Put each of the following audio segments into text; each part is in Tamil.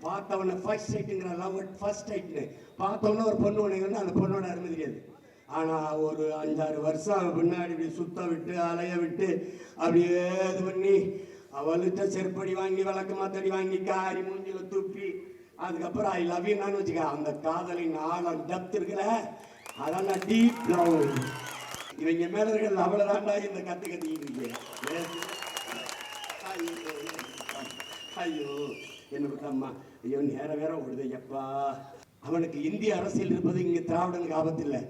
பார்த்தவன ஃபர்ஸ்ட் சைட்டுங்கிற லவ் ஃபர்ஸ்ட் சைட்னு பார்த்தவன ஒரு பொண்ணு உனக்கு வந்து அந்த பொண்ணோட அருமை தெரியாது. ஆனால் ஒரு 5-6 வருஷம் பின்னாடி இப்படி சுத்த விட்டு அலைய விட்டு அப்படியே இது பண்ணி அவள்கிட்ட செருப்படி வாங்கி விளக்கு மாத்தடி வாங்கி காரி மூஞ்சில துப்பி அதுக்கப்புறம் ஐ லவ் யூ நான் வச்சுக்க. அந்த காதலின் ஆழம் டெப்த் இருக்குல்ல, அதெல்லாம் டீப் லவ். இவங்க மேல இருக்கிற அவ்வளவுதான்டா இந்த கத்திக்கிட்டு இருக்கேன். ஐயோ என்ன அம்மா, ஐயோ நேரம் வேற ஓடுது எப்பா. அவனுக்கு இந்திய அரசியல் இருப்பது இங்க திராவிடனுக்கு ஆபத்து இல்லை,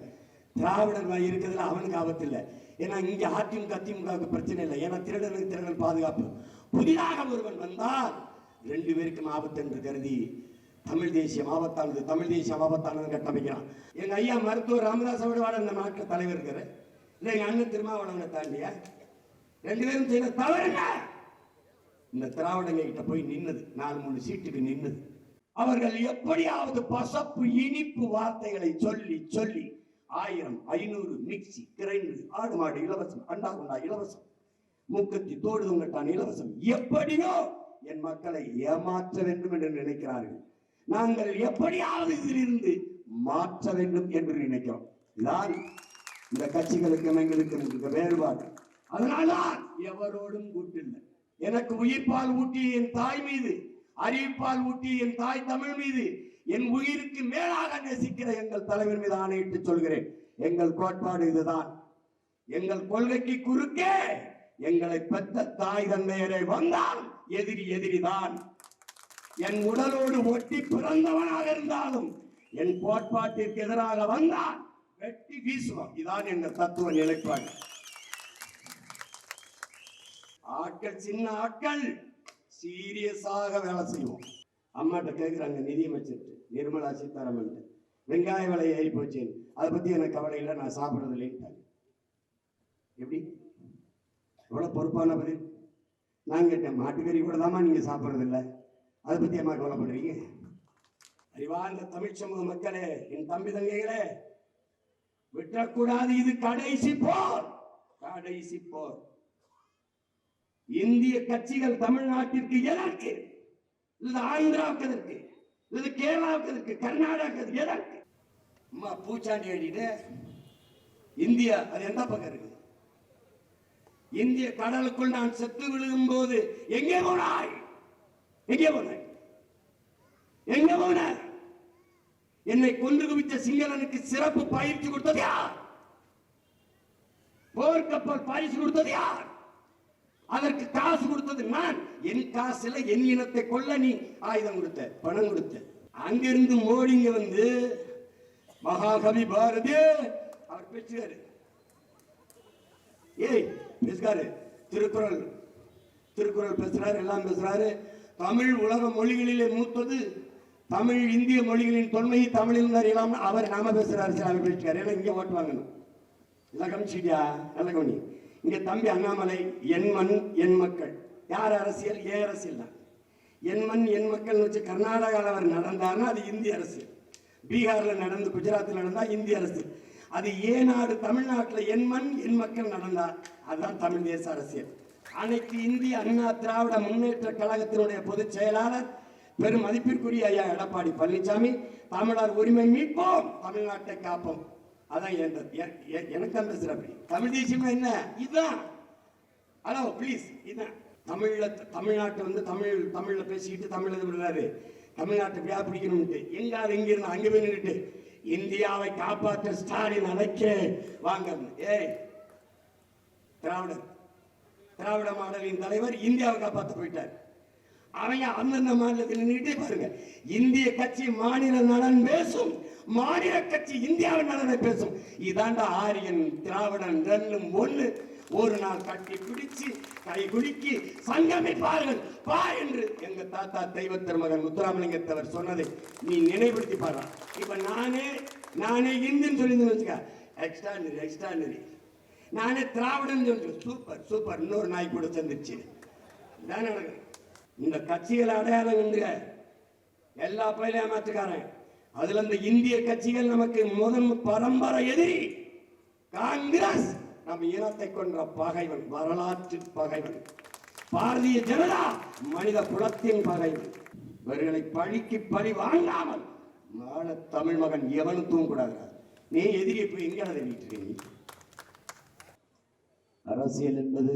திராவிடன் இருக்கிறதுல அவனுக்கு ஆபத்து இல்லை. ஏன்னா இங்க அதிமுக திமுகவுக்கு பிரச்சனை இல்லை. ஏன்னா திருடனுக்கு திருடன் பாதுகாப்பு. புதிதாக ஒருவன் வந்தால் 2 பேருக்கும் ஆபத்து என்று கருதி தமிழ் தேசியம் ஆபத்தானது, தமிழ் தேசியம் ஆபத்தானது கட்டமைக்கிறான். எங்க ஐயா மருத்துவர் ராமதாஸ் அவரோட இந்த நாட்டில் தலைவர் இருக்காரு. இல்லை எங்க அண்ணன் திருமாவளவனை தாண்டிய 2 பேரும் செய்த தவறுங்க. இந்த திராவிடங்க கிட்ட போய் நின்னது 4-3 சீட்டுக்கு நின்னது. அவர்கள் எப்படியாவது பசப்பு இனிப்பு வார்த்தைகளை சொல்லி சொல்லி 1000-500 மிக்சி கிரைண்டர் ஆடு மாடு இலவசம், அண்டா குண்டா இலவசம், மூக்கத்தி தோடு தொங்கட்டான் இலவசம், எப்படியோ என் மக்களை ஏமாற்ற வேண்டும் என்று நினைக்கிறார்கள். நாங்கள் எப்படியாவது இதிலிருந்து மாற்ற வேண்டும் என்று நினைக்கிறோம். இதுதான் இந்த கட்சிகளுக்கும் எங்களுக்கு வேறுபாடு. அதனால்தான் எவரோடும் கூட்டில்லை. எனக்கு உயிர்ப்பால் ஊட்டிய என் தாய் மீது, அறிவிப்பால் ஊட்டிய என் தாய் தமிழ் மீது, என் உயிருக்கு மேலாக நேசிக்கிற எங்கள் தலைவர் மீது ஆணையிட்டு சொல்கிறேன். எங்கள் கோட்பாடு இதுதான். எங்கள் கொள்கைக்கு குறுக்கே எங்களை பெற்ற தாய் தந்தையரை வந்தால் எதிரி எதிரிதான். என் உடலோடு ஒட்டி பிறந்தவனாக இருந்தாலும் என் கோட்பாட்டிற்கு எதிராக வந்தால் வெட்டி வீசுவோம். இதான் எங்கள் தத்துவ நிலைப்பாடு. ஆட்கள் சின்ன ஆட்கள் சீரியஸாக வேலை செய்வோம். அம்மாட்ட கேட்கிறாங்க நிதியமைச்சர் நிர்மலா சீதாராமன், வெங்காய விலை ஏறி போச்சு, அதை பத்தி எனக்கு கவலை இல்லை, நான் சாப்பிடுறது இல்லைன்னு. எப்படி எவ்வளவு பொறுப்பான பதில். நான் கேட்டேன், மாட்டுக்கறி கூட தாமா நீங்க சாப்பிடுறது இல்லை, அதை பத்தி அம்மா கவலைப்படுறீங்க? அறிவார்ந்த தமிழ் சமூக மக்களே, என் தம்பி தங்கைகளே, விட்டக்கூடாது. இது கடைசி போர், கடைசி போர். இந்திய கட்சிகள் தமிழ்நாட்டிற்கு எதற்கு, இது ஆந்திராவுக்கு எதற்கு, இது கேரளாவுக்கு எதற்கு, கர்நாடகாவுக்கு எதற்கு? அம்மா பூச்சாண்டி அடிட்டு இந்தியா அது எந்த பக்கம் இருக்கு? இந்திய கடலுக்குள் நான் செத்து விழுகும் போது எங்கே போனாய், எங்கே போனாய், எங்கே போனாய்? என்னை கொன்று குவித்த சிங்களனுக்கு சிறப்பு பயிற்சி கொடுத்தது யார்? போர்க்கப்பல் பரிசு கொடுத்தது யார்? அதற்கு காசு கொடுத்தது நான். என் காசுல என் இனத்தை கொல்ல நீ ஆயுதம் கொடுத்த, பணம் கொடுத்த. அங்கிருந்து மோடிங்க வந்து மகாகவி பாரதி அவர் பேசுறாரு. ஏய் பேசுறாரு, திருக்குறள் திருக்குறள் பேசுறாரு, எல்லாம் பேசுறாரு. தமிழ் உலக மொழிகளிலே மூத்தது, தமிழ் இந்திய மொழிகளின் தொன்மை தமிழில் அறியலாம் அவர் நாம பேசுறாரு. சார் அவர் பேசுறாரு. ஏன்னா இங்க ஓட்டு வாங்கணும். எல்லாம் கவனிச்சிட்டியா? நல்ல கவனி. இங்க தம்பி அண்ணாமலை என் மண் என் மக்கள். யார் அரசியல்? ஏ அரசியல் தான். என் மண் என் மக்கள் வச்சு கர்நாடகாவில் அவர் நடந்தார்னா அது இந்திய அரசியல். பீகார்ல நடந்து குஜராத்தில் நடந்தா இந்திய அரசியல். அது ஏ நாடு தமிழ்நாட்டில் என் மண் என் மக்கள் நடந்தா அதுதான் தமிழ் தேச அரசியல். அனைத்து இந்திய அண்ணா திராவிட முன்னேற்ற கழகத்தினுடைய பொதுச் செயலாளர் பெரும் மதிப்பிற்குரிய ஐயா எடப்பாடி பழனிசாமி, தமிழர் உரிமை மீட்போம், தமிழ்நாட்டை காப்போம். அதான் எனக்கு தான் பேசுறப்படி. தமிழ் தேசியம் என்ன? இதுதான். ஹலோ ப்ளீஸ், இதுதான் தமிழ்நாட்டை வந்து தமிழ்ல பேசிக்கிட்டு தமிழ் இது விடுறாரு. தமிழ்நாட்டை வியாபிக்கணும்ட்டு எங்காவது எங்கிருந்து அங்கே போய் நின்றுட்டு இந்தியாவை காப்பாற்ற ஸ்டாலின் அழைக்க வாங்க. ஏய் திராவிட மாடலின் தலைவர் இந்தியாவை காப்பாற்ற போயிட்டார். அவங்க அந்தந்த மாநிலத்தில் நின்றுட்டே பாருங்க. இந்திய கட்சி மாநில நலன் பேசும், மாநில கட்சி இந்தியாவின் நலனை பேசும். இதாண்டா ஆரியன் திராவிடன் ரெண்டும் ஒண்ணு. ஒரு நாள் கட்டி பிடிச்சு கை குலுக்கி சங்கமிப்பார்கள் பா என்று எங்க தாத்தா தெய்வ திருமகன் முத்துராமலிங்கத்தவர் சொன்னதை நீ நினைவுபடுத்தி பாரு. இப்ப நானே இந்துன்னு சொல்லி வச்சுக்க, எக்ஸ்ட்ரானரி. நானே திராவிடன் சொல்லி சூப்பர் சூப்பர். இன்னொரு நாய் கூட சேர்ந்துருச்சு. இதான் நடக்குது. இந்த கட்சிகள் அடையாளம் கண்டுக எல்லா பயிலும் ஏமாற்றுக்காரன். அதுல இந்த இந்திய கட்சிகள் நமக்கு முதன் பரம்பரை எதிரி. காங்கிரஸ் நம் இனத்தை கொன்ற பகைவன், வரலாற்று பகைவன். பாரதிய ஜனதா மனித குலத்தின் பகைவன். இவர்களை பழிக்கு பழி வாங்காமல் வாழ தமிழ் மகன் எவனும் தூங்கக்கூடாது. நீ எதிரியை போய் எங்க நீ அரசியல் என்பது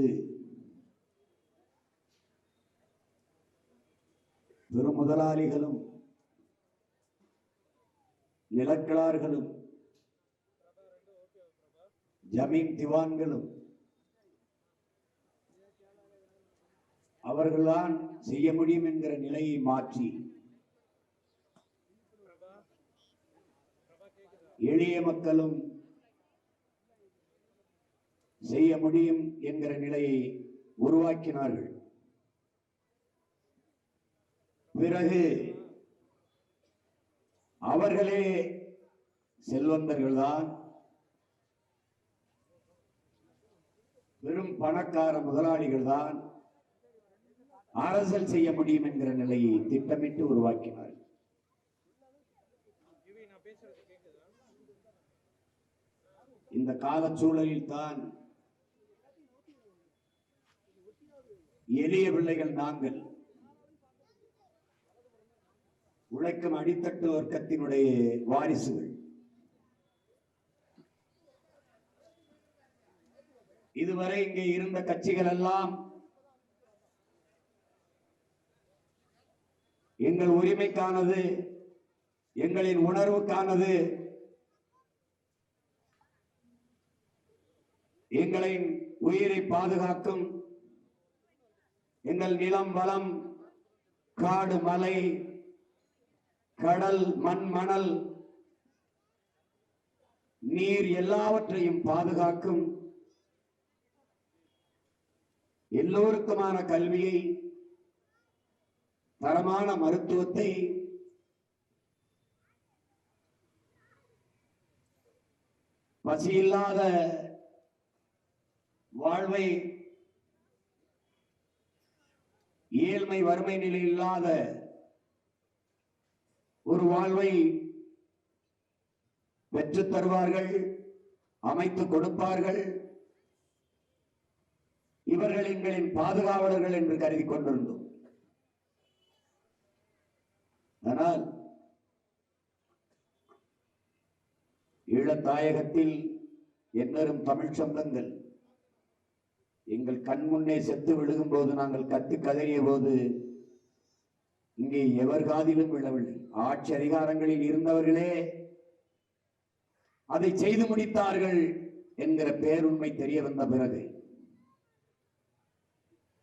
பெரும் முதலாளிகளும் நிலக்கிழார்களும் ஜமீன் திவான்களும் அவர்கள்தான் செய்ய முடியும் என்கிற நிலையை மாற்றி எளிய மக்களும் செய்ய முடியும் என்கிற நிலையை உருவாக்கினார்கள். பிறகு அவர்களே செல்வந்தர்கள்தான், பெரும் பணக்கார முதலாளிகள் தான் அரசியல் செய்ய முடியும் என்கிற நிலையை திட்டமிட்டு உருவாக்கினார். இந்த கால சூழலில் தான் எளிய பிள்ளைகள் நாங்கள் உழைக்கும் அடித்தட்டு வர்க்கத்தினுடைய வாரிசுகள் இதுவரை இங்கே இருந்த கட்சிகள் எல்லாம் எங்கள் உரிமைக்கானது, எங்களின் உணர்வுக்கானது, எங்களின் உயிரை பாதுகாக்கும், எங்கள் நிலம் வளம் காடு மலை கடல் மண் மணல் நீர் எல்லாவற்றையும் பாதுகாக்கும், எல்லோருக்குமான கல்வியை, தரமான மருத்துவத்தை, பசியில்லாத வாழ்வை, ஏழ்மை வறுமை நிலை இல்லாத ஒரு வாழ்வை பெற்றுத் தருவார்கள், அமைத்துக் கொடுப்பார்கள். இவர்கள் எங்களின் பாதுகாவலர்கள் என்று கருதி கொண்டிருந்தோம். ஆனால் ஈழத்தாயகத்தில் என்னரும் தமிழ் சொந்தங்கள் எங்கள் கண் முன்னே செத்து விழுகும் போது நாங்கள் கத்து கதறிய போது இங்கே எவர் காதிலும் விழவில்லை. ஆட்சி அதிகாரங்களில் இருந்தவர்களே அதை செய்து முடித்தார்கள் என்கிற பேருண்மை தெரிய வந்த பிறகு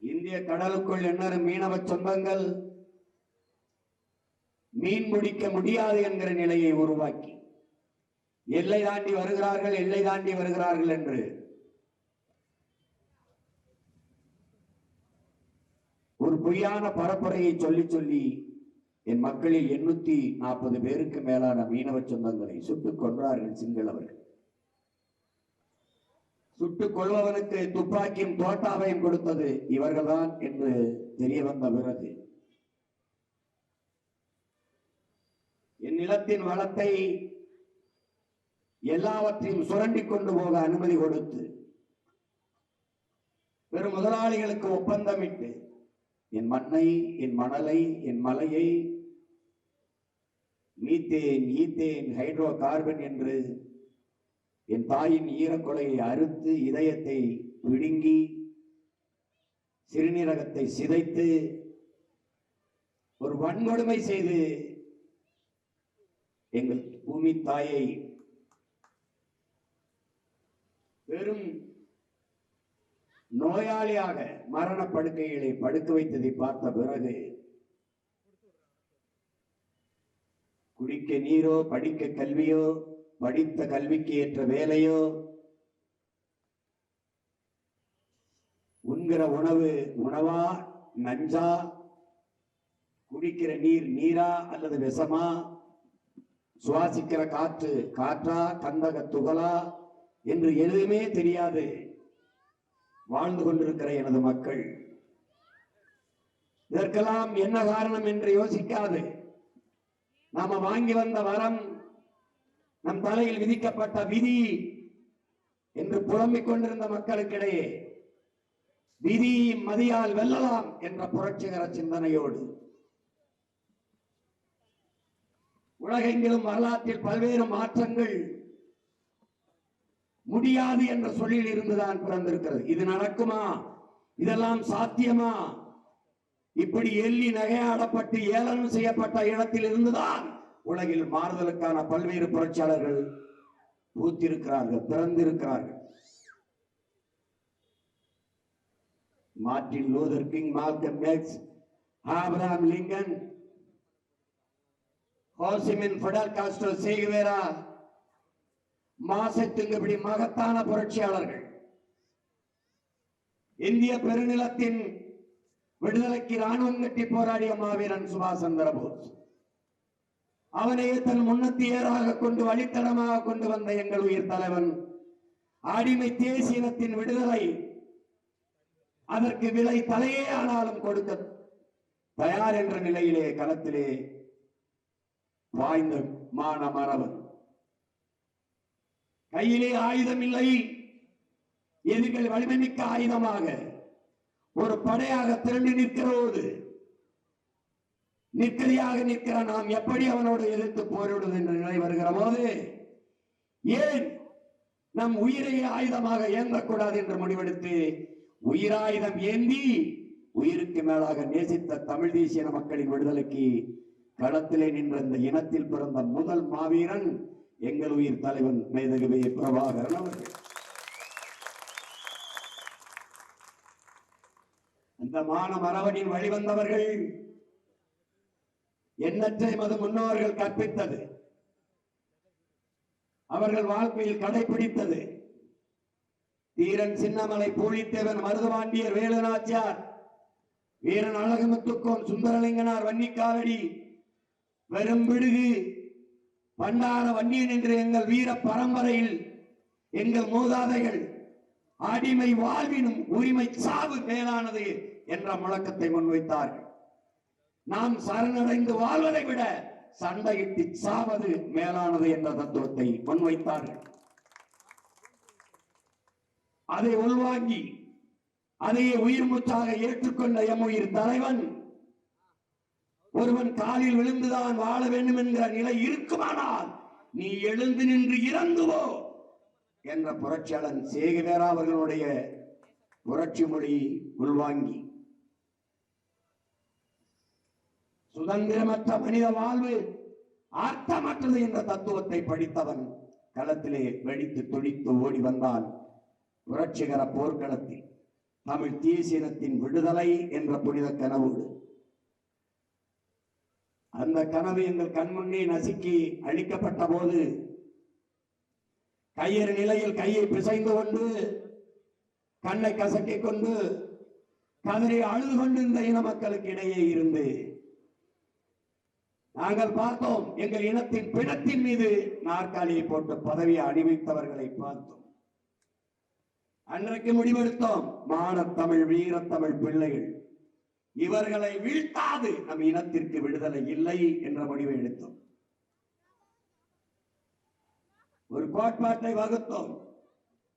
இந்திய கடலுக்குள் என்னரும் மீனவ சொந்தங்கள் மீன் பிடிக்க முடியாது என்கிற நிலையை உருவாக்கி எல்லை தாண்டி வருகிறார்கள், எல்லை தாண்டி வருகிறார்கள் என்று ஒரு பொய்யான பரப்புரையை சொல்லி சொல்லி என் மக்களில் 840 பேருக்கு மேலான மீனவ சொந்தங்களை சுட்டுக் கொன்றார்கள் சிங்களவர்கள். சுட்டுக் கொள்பவனுக்கு துப்பாக்கியும் தோட்டாவையும் கொடுத்தது இவர்கள்தான் என்று தெரிய வந்த பிறகு என் நிலத்தின் வளத்தை எல்லாவற்றையும் சுரண்டி கொண்டு போக அனுமதி கொடுத்து வெறும் முதலாளிகளுக்கு ஒப்பந்தமிட்டு என் மண்ணை, என் மணலை, என் மலையை மீத்தேன், ஈத்தேன், ஹைட்ரோ கார்பன் என்று என் தாயின் ஈரக்கொலையை அறுத்து இதயத்தை பிடுங்கி சிறுநீரகத்தை சிதைத்து ஒரு வன்கொடுமை செய்து எங்கள் பூமி தாயை பெரும் நோயாளியாக மரணப்படுக்கைகளை படுக்க வைத்ததை பார்த்த பிறகு குடிக்க நீரோ, படிக்க கல்வியோ, படித்த கல்விக்கு ஏற்ற வேலையோ, உண்கிற உணவு உணவா நஞ்சா, குடிக்கிற நீர் நீரா அல்லது விஷமா, சுவாசிக்கிற காற்று காற்றா கந்தக துகளா என்று எதுவுமே தெரியாது வாழ்ந்து கொண்டிருக்கிற எனது மக்கள் இதற்கெல்லாம் என்ன காரணம் என்று யோசிக்காது நாம வாங்கி வந்த வரம், நம் தலையில் விதிக்கப்பட்ட விதி என்று புலம்பிக் கொண்டிருந்த மக்களுக்கிடையே விதி மதியால் வெல்லலாம் என்ற புரட்சிகர சிந்தனையோடு உலகெங்கிலும் வரலாற்றில் பல்வேறு மாற்றங்கள் முடியாது என்ற சொல்லில் இருந்துதான் பிறந்திருக்கிறது. இது நடக்குமா? இதெல்லாம் சாத்தியமா? இப்படி எள்ளி நகையாடப்பட்டு ஏளனம் செய்யப்பட்ட இடத்தில் இருந்துதான் உலகில் மாறுதலுக்கான பல்வேறு புரட்சியாளர்கள் பூத்திருக்கிறார்கள், பிறந்திருக்கிறார்கள். Martin Luther King, Malcolm X, Abraham Lincoln, Ho Chi Minh, Fidel Castro, Che Guevara, மாசத்துக்கு இப்படி மகத்தான புரட்சியாளர்கள். இந்திய பெருநிலத்தின் விடுதலைக்கு ராணுவம் கட்டி போராடிய மாவீரன் சுபாஷ் சந்திர போஸ், அவனையே தன் முன்னத்தியராக கொண்டு வழித்தடமாக கொண்டு வந்த எங்கள் உயிர் தலைவன், அடிமை தேசியத்தின் விடுதலை அதற்கு விலை தலையே ஆனாலும் கொடுக்க தயார் என்ற நிலையிலே களத்திலே வாய்ந்த மானமரவன். கையிலே ஆயுதம் இல்லை, எதிர்கள் வலிமைமிக்க ஆயுதமாக ஒரு படையாக திரண்டு நிற்கிறோடு நிற்கதியாக நிற்கிற நாம் எப்படி அவனோடு எதிர்த்து போரிடுவது என்ற நிலை வருகிற போது ஏன் நம் உயிரையே ஆயுதமாக ஏந்தக்கூடாது என்று முடிவெடுத்து உயிராயுதம் ஏந்தி உயிருக்கு மேலாக நேசித்த தமிழ் தேசிய மக்களின் விடுதலைக்கு களத்திலே நின்ற இந்த இனத்தில் பிறந்த முதல் மாவீரன் எங்கள் உயிர் தலைவன் மேதகவே பிரபாகரன் அவர்கள். அந்த மானமரவனின் வழிவந்தவர்கள் எண்ணற்ற மது முன்னோர்கள் கற்பித்தது, அவர்கள் வாழ்க்கையில் கடைபிடித்தது. தீரன் சின்னமலை, பூலித்தேவன், மருதுபாண்டியர், வேலுநாச்சியார், வீரன் அழகுமுத்துக்கோன், சுந்தரலிங்கனார், வன்னிக்காலடி, பெரும்பிடுகு, பண்டார வன்னியன் என்று எங்கள் வீர பரம்பரையில் எங்கள் மூதாதைகள் அடிமை வாழ்வினும் உரிமை சாவு மேலானது என்ற முழக்கத்தை முன்வைத்தார்கள். நாம் சரணடைந்து வாழ்வதை விட சண்டையிட்டு சாவது மேலானது என்ற தத்துவத்தை முன்வைத்தார்கள். அதை உள்வாங்கி அதையே உயிர் மூச்சாக ஏற்றுக்கொண்ட எம் உயிர் தலைவன், ஒருவன் காலில் விழுந்துதான் வாழ வேண்டும் என்கிற நிலை இருக்குமானால் நீ எழுந்து நின்று இறந்துவோ என்ற புரட்சியாளன் சே குவேரா அவர்களுடைய புரட்சி மொழி உள்வாங்கி சுதந்திரமற்ற மனித வாழ்வு அர்த்தமற்றது என்ற தத்துவத்தை படித்தவன் களத்திலே வெடித்து துடித்து ஓடி வந்தான். புரட்சிகர போர்க்களத்தில் தமிழ் தேசியத்தின் விடுதலை என்ற புனித கனவோடு அந்த கனவு எங்கள் கண்முன்னே நசுக்கி அழிக்கப்பட்ட போது கையறு நிலையில் கையை பிசைந்து கொண்டு கண்ணை கசக்கிக் கொண்டு கதறி அழுது கொண்டு இந்த இன மக்களுக்கு இடையே இருந்து நாங்கள் பார்த்தோம். எங்கள் இனத்தின் பிணத்தின் மீது நாற்காலியை போட்டு பதவியை அணிவித்தவர்களை பார்த்தோம். அன்றைக்கு முடிவெடுத்தோம், மானத்தமிழ் வீரத்தமிழ் பிள்ளைகள் இவர்களை வீழ்த்தாது நம் இனத்திற்கு விடுதலை இல்லை என்ற முடிவை எடுத்தோம். ஒரு கோட்பாட்டை வகுத்தோம்.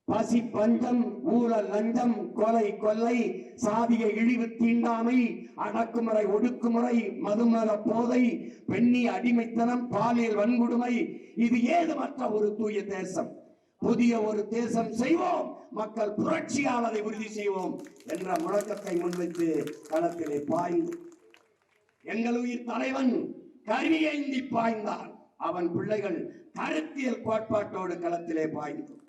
பசி, பஞ்சம், ஊழல், லஞ்சம், கொலை, கொள்ளை, சாதிய இழிவு, தீண்டாமை, அடக்குமுறை, ஒடுக்குமுறை, மதுமர போதை, பெண்ணி அடிமைத்தனம், பாலியல் வன்கொடுமை, இது ஏதுமற்ற ஒரு தூய தேசம். புதிய ஒரு தேசம் செய்வோம், மக்கள் புரட்சியால் அதை உறுதி செய்வோம் என்ற முழக்கத்தை முன்வைத்து களத்திலே பாய்ந்து எங்கள் உயிர் தலைவன் கருவியேந்தி பாய்ந்தான். அவன் பிள்ளைகள் கருத்தியல் கோட்பாட்டோடு களத்திலே பாய்ந்தோம்.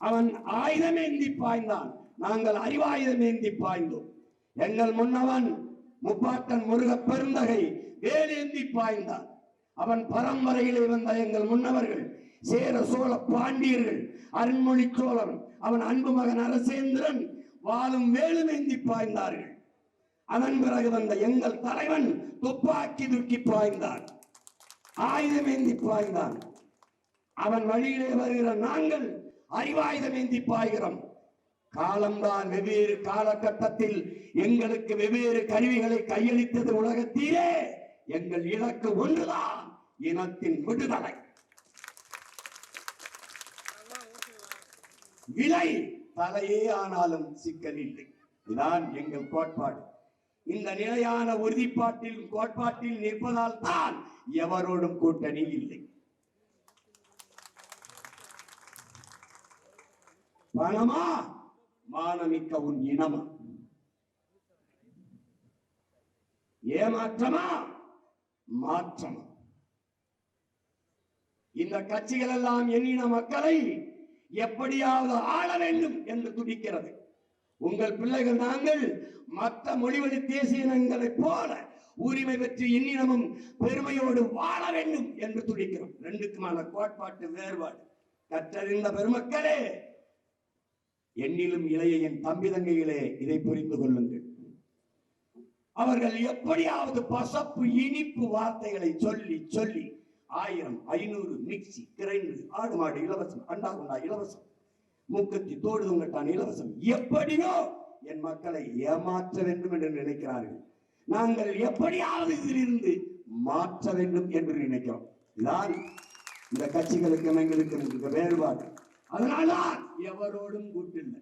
அவன் ஆயுதமேந்தி பாய்ந்தான், நாங்கள் அறிவாயுதமேந்தி பாய்ந்தோம். எங்கள் முன்னவன் முப்பாட்டன் முருக பெருந்தகை வேலேந்தி பாய்ந்தான். அவன் பரம்பரையிலே வந்த எங்கள் முன்னவர்கள் சேர சோழ பாண்டியர்கள், அருண்மொழி சோழன், அவன் அன்பு மகன் அரசேந்திரன் வாளும் வேலுமேந்தி பாய்ந்தார்கள். அதன் பிறகு வந்த எங்கள் தலைவன் துப்பாக்கி தூக்கி பாய்ந்தான், ஆயுதமேந்தி பாய்ந்தான். அவன் வழியிலே வருகிற நாங்கள் அறிவாயுதமேந்தி பாய்கிறோம். காலம்தான் வெவ்வேறு காலகட்டத்தில் எங்களுக்கு வெவ்வேறு கருவிகளை கையளித்தது. உலகத்திலே எங்கள் இலக்கு ஒன்றுதான், இனத்தின் விடுதலை. விலை தலையே ஆனாலும் சிக்கல் இல்லை. இதுதான் எங்கள் கோட்பாடு. இந்த நிலையான உறுதிப்பாட்டில் கோட்பாட்டில் நிற்பதால் தான் எவரோடும் கூட்டணி இல்லை. பணமா மானமிக்க உன் இனமா, ஏமாற்றமா மாற்றமா? இந்த கட்சிகள் எல்லாம் எண்ணின மக்களை எப்படியாவது ஆள வேண்டும் என்று துடிக்கிறது. உங்கள் பிள்ளைகள் நாங்கள் மற்ற மொழிவழி தேசிய இனங்களைப் போல உரிமை பெற்று எண்ணினமும் பெருமையோடு வாழ வேண்டும் என்று துடிக்கிறோம். ரெண்டுக்குமான கோட்பாட்டு வேறுபாடு. கற்றறிந்த பெருமக்களே, எண்ணிலும் இளைய என் தம்பி தங்கைகளே, இதை புரிந்து கொள்ளுங்கள். அவர்கள் எப்படியாவது பசப்பு இனிப்பு வார்த்தைகளை சொல்லி சொல்லி 1000 500 மிக்சி கிரைண்டர் ஆடு மாடு இலவசம், அண்டா குண்டா இலவசம், மூக்கத்தி தோடு தொங்கட்டான் இலவசம், எப்படியோ என் மக்களை ஏமாற்ற வேண்டும் என்று நினைக்கிறார்கள். நாங்கள் எப்படியாவது இதிலிருந்து மாற்ற வேண்டும் என்று நினைக்கிறோம். இதுதான் இந்த கட்சிகளுக்கும் எங்களுக்கு வேறுபாடு. அதனால்தான் எவரோடும் கூட்டில்லை.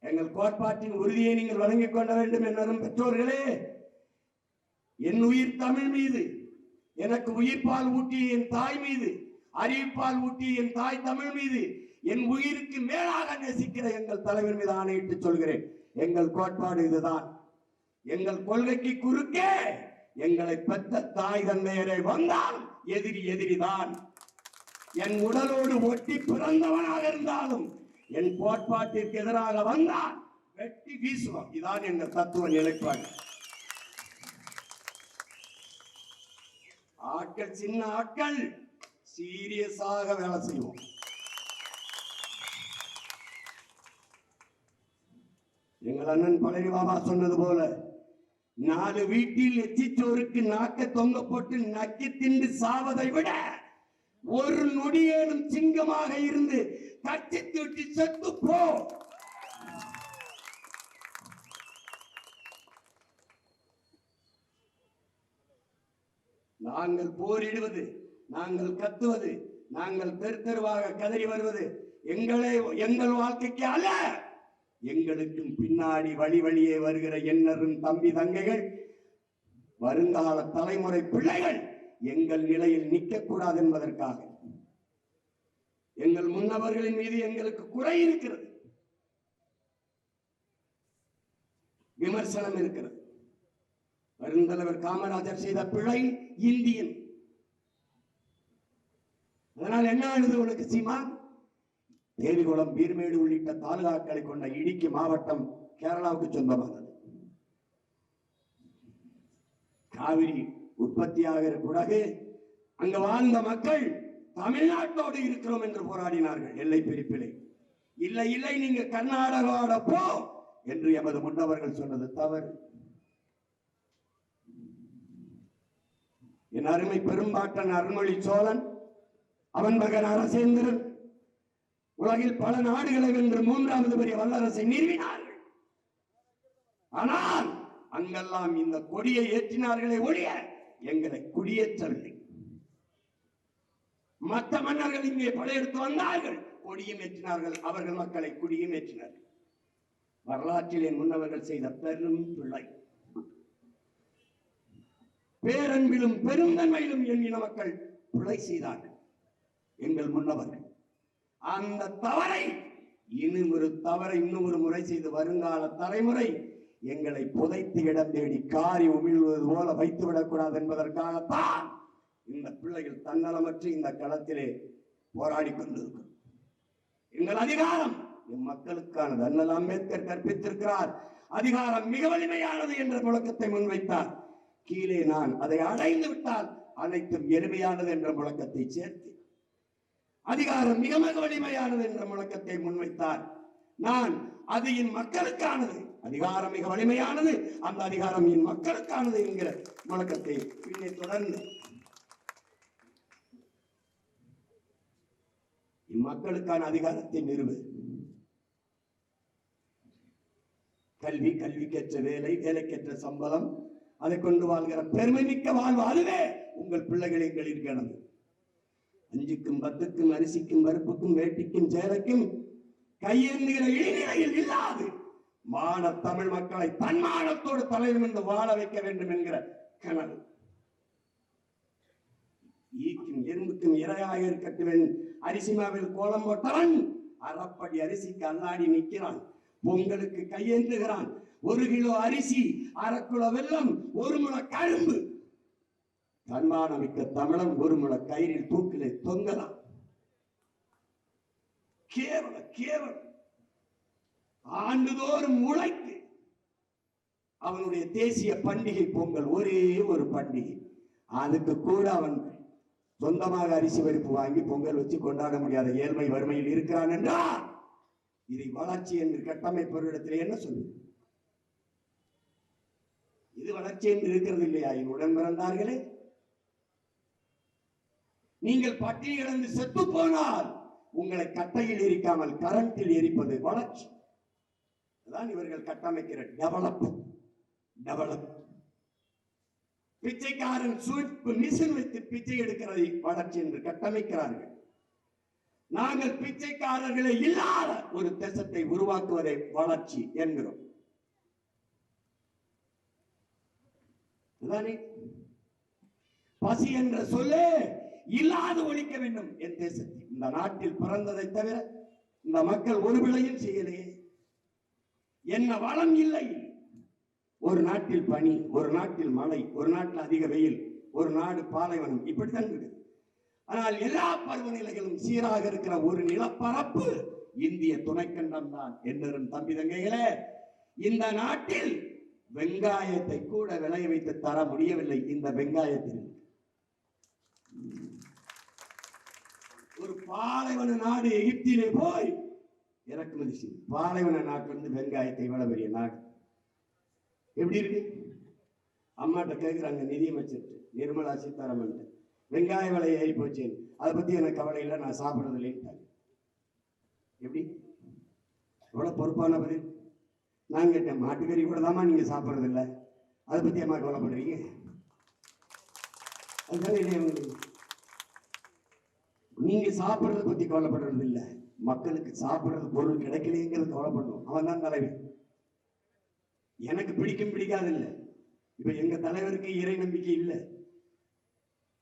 எங்கள் கோட்பாட்டின் உறுதியை நீங்கள் வழங்கிக் கொள்ள வேண்டும் என்னும் பெற்றோர்களே, என் உயிர் தமிழ் மீது, எனக்கு உயிர்ப்பால் ஊட்டிய என் தாய் மீது, அறிவிப்பால் ஊட்டிய என் தாய் தமிழ் மீது, என் உயிருக்கு மேலாக நேசிக்கிற எங்கள் தலைவர் மீது ஆணையிட்டு சொல்கிறேன், எங்கள் கோட்பாடு இதுதான். எங்கள் கொள்கைக்கு குறுக்கே எங்களை பெற்ற தாய் தந்தையரை வந்தால் எதிரி எதிரிதான். என் உடலோடு ஒட்டி பிறந்தவனாக இருந்தாலும் என் கோட்பாட்டிற்கு எதிராக வந்தால் வெட்டி வீசுவோம். இதான் எங்கள் தத்துவ நிலைப்பாடு. ஆட்கள் சின்ன ஆட்கள் சீரியஸாக வேலை செய்வோம். எங்கள் அண்ணன் பழனி பாபா சொன்னது போல, 4 வீட்டில் எச்சிச்சோருக்கு நாக்க தொங்க போட்டு நக்கி தின்று சாவதை விட ஒரு நொடியேனும் சிங்கமாக இருந்து கட்சி தூட்டி செத்து போ. நாங்கள் போரிடுவது, நாங்கள் கத்துவது, நாங்கள் தெரு தெருவாக கதறி வருவது எங்கள் வாழ்க்கைக்கு அல்ல. எங்களுக்கும் பின்னாடி வழி வழியே வருகிற எண்ணரும் தம்பி தங்கைகள், வருங்கால தலைமுறை பிள்ளைகள் எங்கள் நிலையில் நிற்கக்கூடாது என்பதற்காக. எங்கள் முன்னவர்களின் மீது எங்களுக்கு குறை இருக்கிறது, விமர்சனம் இருக்கிறது. பெருந்தலைவர் காமராஜர் செய்த பிழை இந்தியன். அதனால் என்ன ஆனது உனக்கு சீமான்? தேவிகுளம், பீர்மேடு உள்ளிட்ட தாலுகாக்களை கொண்ட இடுக்கி மாவட்டம் கேரளாவுக்கு சொந்தமானது. காவிரி உற்பத்தியாகிற பிறகு அங்க வாழ்ந்த மக்கள் தமிழ்நாட்டோடு இருக்கிறோம் என்று போராடினார்கள் எல்லை பிரிப்பிலே. இல்லை இல்லை, நீங்க கர்நாடகாவோட போ என்று எமது முன்னவர்கள் சொன்னது தவறு. என் அருமை பெரும்பாட்டன் அருள்மொழி சோழன், அவன் மகன் அரசேந்திரன் உலகில் பல நாடுகளை வென்று 3வது பெரிய வல்லரசை நிறுவினார்கள். ஆனால் அங்கெல்லாம் இந்த கொடியை ஏற்றினார்களே ஒழிய எங்களை குடியேற்றவில்லை. மற்ற மன்னர்கள் இங்கே படையெடுத்து வந்தார்கள், கொடியும் ஏற்றினார்கள், அவர்கள் மக்களை குடியும் ஏற்றினார்கள். வரலாற்றில் என் முன்னவர்கள் செய்த பெரும் பிழை. பேரன்பிலும் பெருந்தன்மையிலும் எண்ணின மக்கள் பிழை செய்தார்கள் எங்கள் முன்னவர்கள். அந்த தவறை இன்னும் ஒரு முறை செய்து வருங்கால தலைமுறை எங்களை புதைத்து இடம் தேடி காரி உமிழ்வது போல வைத்து விடக்கூடாது என்பதற்காகத்தான் இந்த பிள்ளைகள் தன்னலமற்று இந்த களத்திலே போராடி கொண்டிருக்கிறோம். எங்கள் அதிகாரம் என் மக்களுக்கானது. அண்ணல் அம்பேத்கர் கற்பித்திருக்கிறார், அதிகாரம் மிக வலிமையானது என்ற முழக்கத்தை முன்வைத்தார். கீழே நான் அதை அடைந்து விட்டால் அனைத்தும் எளிமையானது என்ற முழக்கத்தை சேர்த்து அதிகாரம் மிக மிக வலிமையானது என்ற முழக்கத்தை முன்வைத்தார். நான் அது என் மக்களுக்கானது, அதிகாரம் மிக வலிமையானது, அந்த அதிகாரம் என் மக்களுக்கானது என்கிற முழக்கத்தை பின்னே தொடர்ந்து மக்களுக்கான அதிகாரத்தை நிறுவு. கல்வி, கல்விக்கேற்ற வேலை, வேலைக்கேற்ற சம்பளம், அதை கொண்டு வாழ்கிற பெருமை மிக்க வாழ்வு, அதுவே உங்கள் பிள்ளைகளை எங்களின் கனவு. 5க்கும் 10க்கும் அரிசிக்கும் பருப்புக்கும் வேட்டிக்கும் சேலைக்கும் கையேந்துகிற இளைநிலையில் இல்லாது மான தமிழ் மக்களை தன்மானத்தோடு தலைநிமிர்ந்து வாழ வைக்க வேண்டும் என்கிற கனவு. ஈக்கும் எறும்புக்கும் இரையாக இருக்கட்டும் அரிசிமாவில் கோலம் போட்டவன் அறப்படி அரிசிக்கு அல்லாடி நிற்கிறான். பொங்கலுக்கு கையேந்துகிறான். 1 கிலோ அரிசி, 1/2 கிலோ வெல்லம், 1 முழ கரும்பு. தன்மானமிக்க தமிழன் 1 முழ கயிறில் தூக்கிலே தொங்கலாம். கேவலம் ஆண்டுதோறும் உழைத்து அவனுடைய தேசிய பண்டிகை பொங்கல், ஒரே ஒரு பண்டிகை. அதுக்கு கூட அவன் சொந்தமாக அரிசி பருப்பு வாங்கி பொங்கல் வச்சு கொண்டாட முடியாத ஏழ்மை வறுமையில் இருக்கிறான் என்றால் இதை வளர்ச்சி என்று கட்டமைப்பவரிடத்தில் என்ன சொல்லு? இது வளர்ச்சி என்று இருக்கிறது இல்லையா? என் உடன் பிறந்தார்களே, நீங்கள் பட்டினி கிடந்து செத்து போனால் உங்களை கட்டையில் எரிக்காமல் கரண்டில் எரிப்பது வளர்ச்சி. அதான் இவர்கள் கட்டமைக்கிற டெவலப். பிச்சைக்காரன் சூப்பு மிஷின் வைத்து பிச்சை எடுக்கிறதை வளர்ச்சி என்று கட்டமைக்கிறார்கள். நாங்கள் பிச்சைக்காரர்களை இல்லாத ஒரு தேசத்தை உருவாக்குவதை வளர்ச்சி என்கிறோம். பசி என்ற சொல்லே இல்லாது ஒழிக்க வேண்டும் என் தேசத்தில். இந்த நாட்டில் பிறந்ததை தவிர இந்த மக்கள் ஒரு விளையும் செய்யலையே. என்ன வளம் இல்லை. ஒரு நாட்டில் பனி, ஒரு நாட்டில் மழை, ஒரு நாட்டில் அதிக வெயில், ஒரு நாடு பாலைவனம், இப்படித்தான் இருக்கு. ஆனால் எல்லா பருவநிலைகளும் சீராக இருக்கிற ஒரு நிலப்பரப்பு இந்திய துணைக்கண்டம் தான். என்னரும் தம்பி தங்கைகளே, இந்த நாட்டில் வெங்காயத்தை கூட விளைய வைத்து தர முடியவில்லை. இந்த வெங்காயத்தில் ஒரு பாலைவன நாடு எகிப்திலே போய் இறக்குமதி செய்யும். பாலைவன நாட்டிலிருந்து வெங்காயத்தை இவ்வளவு பெரிய நாடு எப்படி இருக்கு? அம்மாட்ட கேட்கிறாங்க நிதியமைச்சர் நிர்மலா சீதாராமன், வெங்காய விலை ஏறி போச்சு, அதை பத்தி எனக்கு கவலை இல்லை, நான் சாப்பிடுறது இல்லைன்னு. எப்படி எவ்வளவு பொறுப்பான பதில். நான் கேட்டேன், மாட்டுக்கறி கூட தாமா நீங்க சாப்பிடுறது இல்லை, அதை பத்தி அம்மா கவலைப்படுறீங்க? அதுதான் இல்லையா உங்களுக்கு? நீங்க சாப்பிடுறத பத்தி கவலைப்படுறது இல்லை, மக்களுக்கு சாப்பிடுறது பொருள் கிடைக்கலைங்கிறது கவலைப்படணும். அவன் தான் தலைவர். எனக்கு பிடிக்காது இல்லை. இப்ப எங்க தலைவருக்கு இறை நம்பிக்கை இல்லை,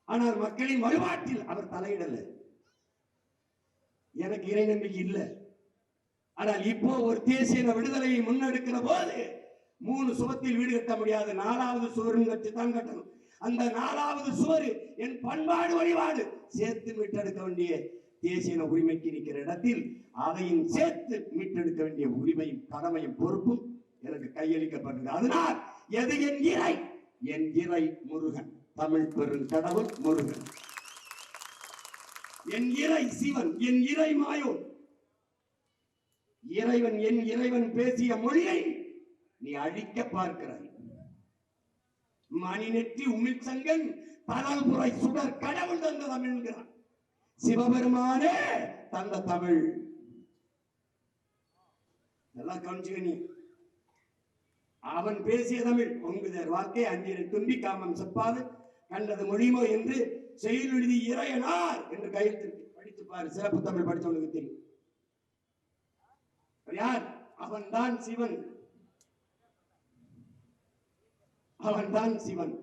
ஆனால் மக்களின் வழிபாட்டில் அவர் தலையிடல. எனக்கு இறை நம்பிக்கை இல்லை. ஆனால் இப்போ ஒரு தேசிய விடுதலையை முன்னெடுக்கிற போது 3 சுவத்தில் வீடு கட்ட முடியாது, 4வது சுவரும் கட்டித்தான் கட்டணும். அந்த 4வது சுவர் என் பண்பாடு வழிபாடு சேர்த்து மீட்டெடுக்க வேண்டிய தேசிய உரிமைக்கு நிற்கிற இடத்தில் அதையும் சேர்த்து மீட்டெடுக்க வேண்டிய உரிமையும் கடமையும் பொறுப்பும் எனக்கு கையளிக்கப்பட்டது. அதனால் எது என் இறை? என் இறை முருகன், தமிழ் பெருங்கடவுள் முருகன். என் இறை சிவன், என் இறை மாயோன். இறைவன், என் இறைவன் பேசிய மொழியை நீ அழிக்க பார்க்கிறாய். மணிநெற்றி உமிழ் சங்கன் தலல்புரை சுடர் கடவுள் தந்த தமிழ் என்கிறான். சிவபெருமானே தந்த தமிழ். நல்லா கவனிச்சுக்க நீ. அவன் பேசிய தமிழ் பொங்குதர் வார்த்தை அஞ்சினை தும்பி காமம் செப்பாது கண்டது மொழிமோ என்று செயலெழுதி இறையனார் என்று கையெழுத்து படித்து பாரு. சிறப்பு தமிழ் படித்தவனுக்கு தெரியும். யார்? அவன்தான் சிவன். அவன்தான் சிவன்.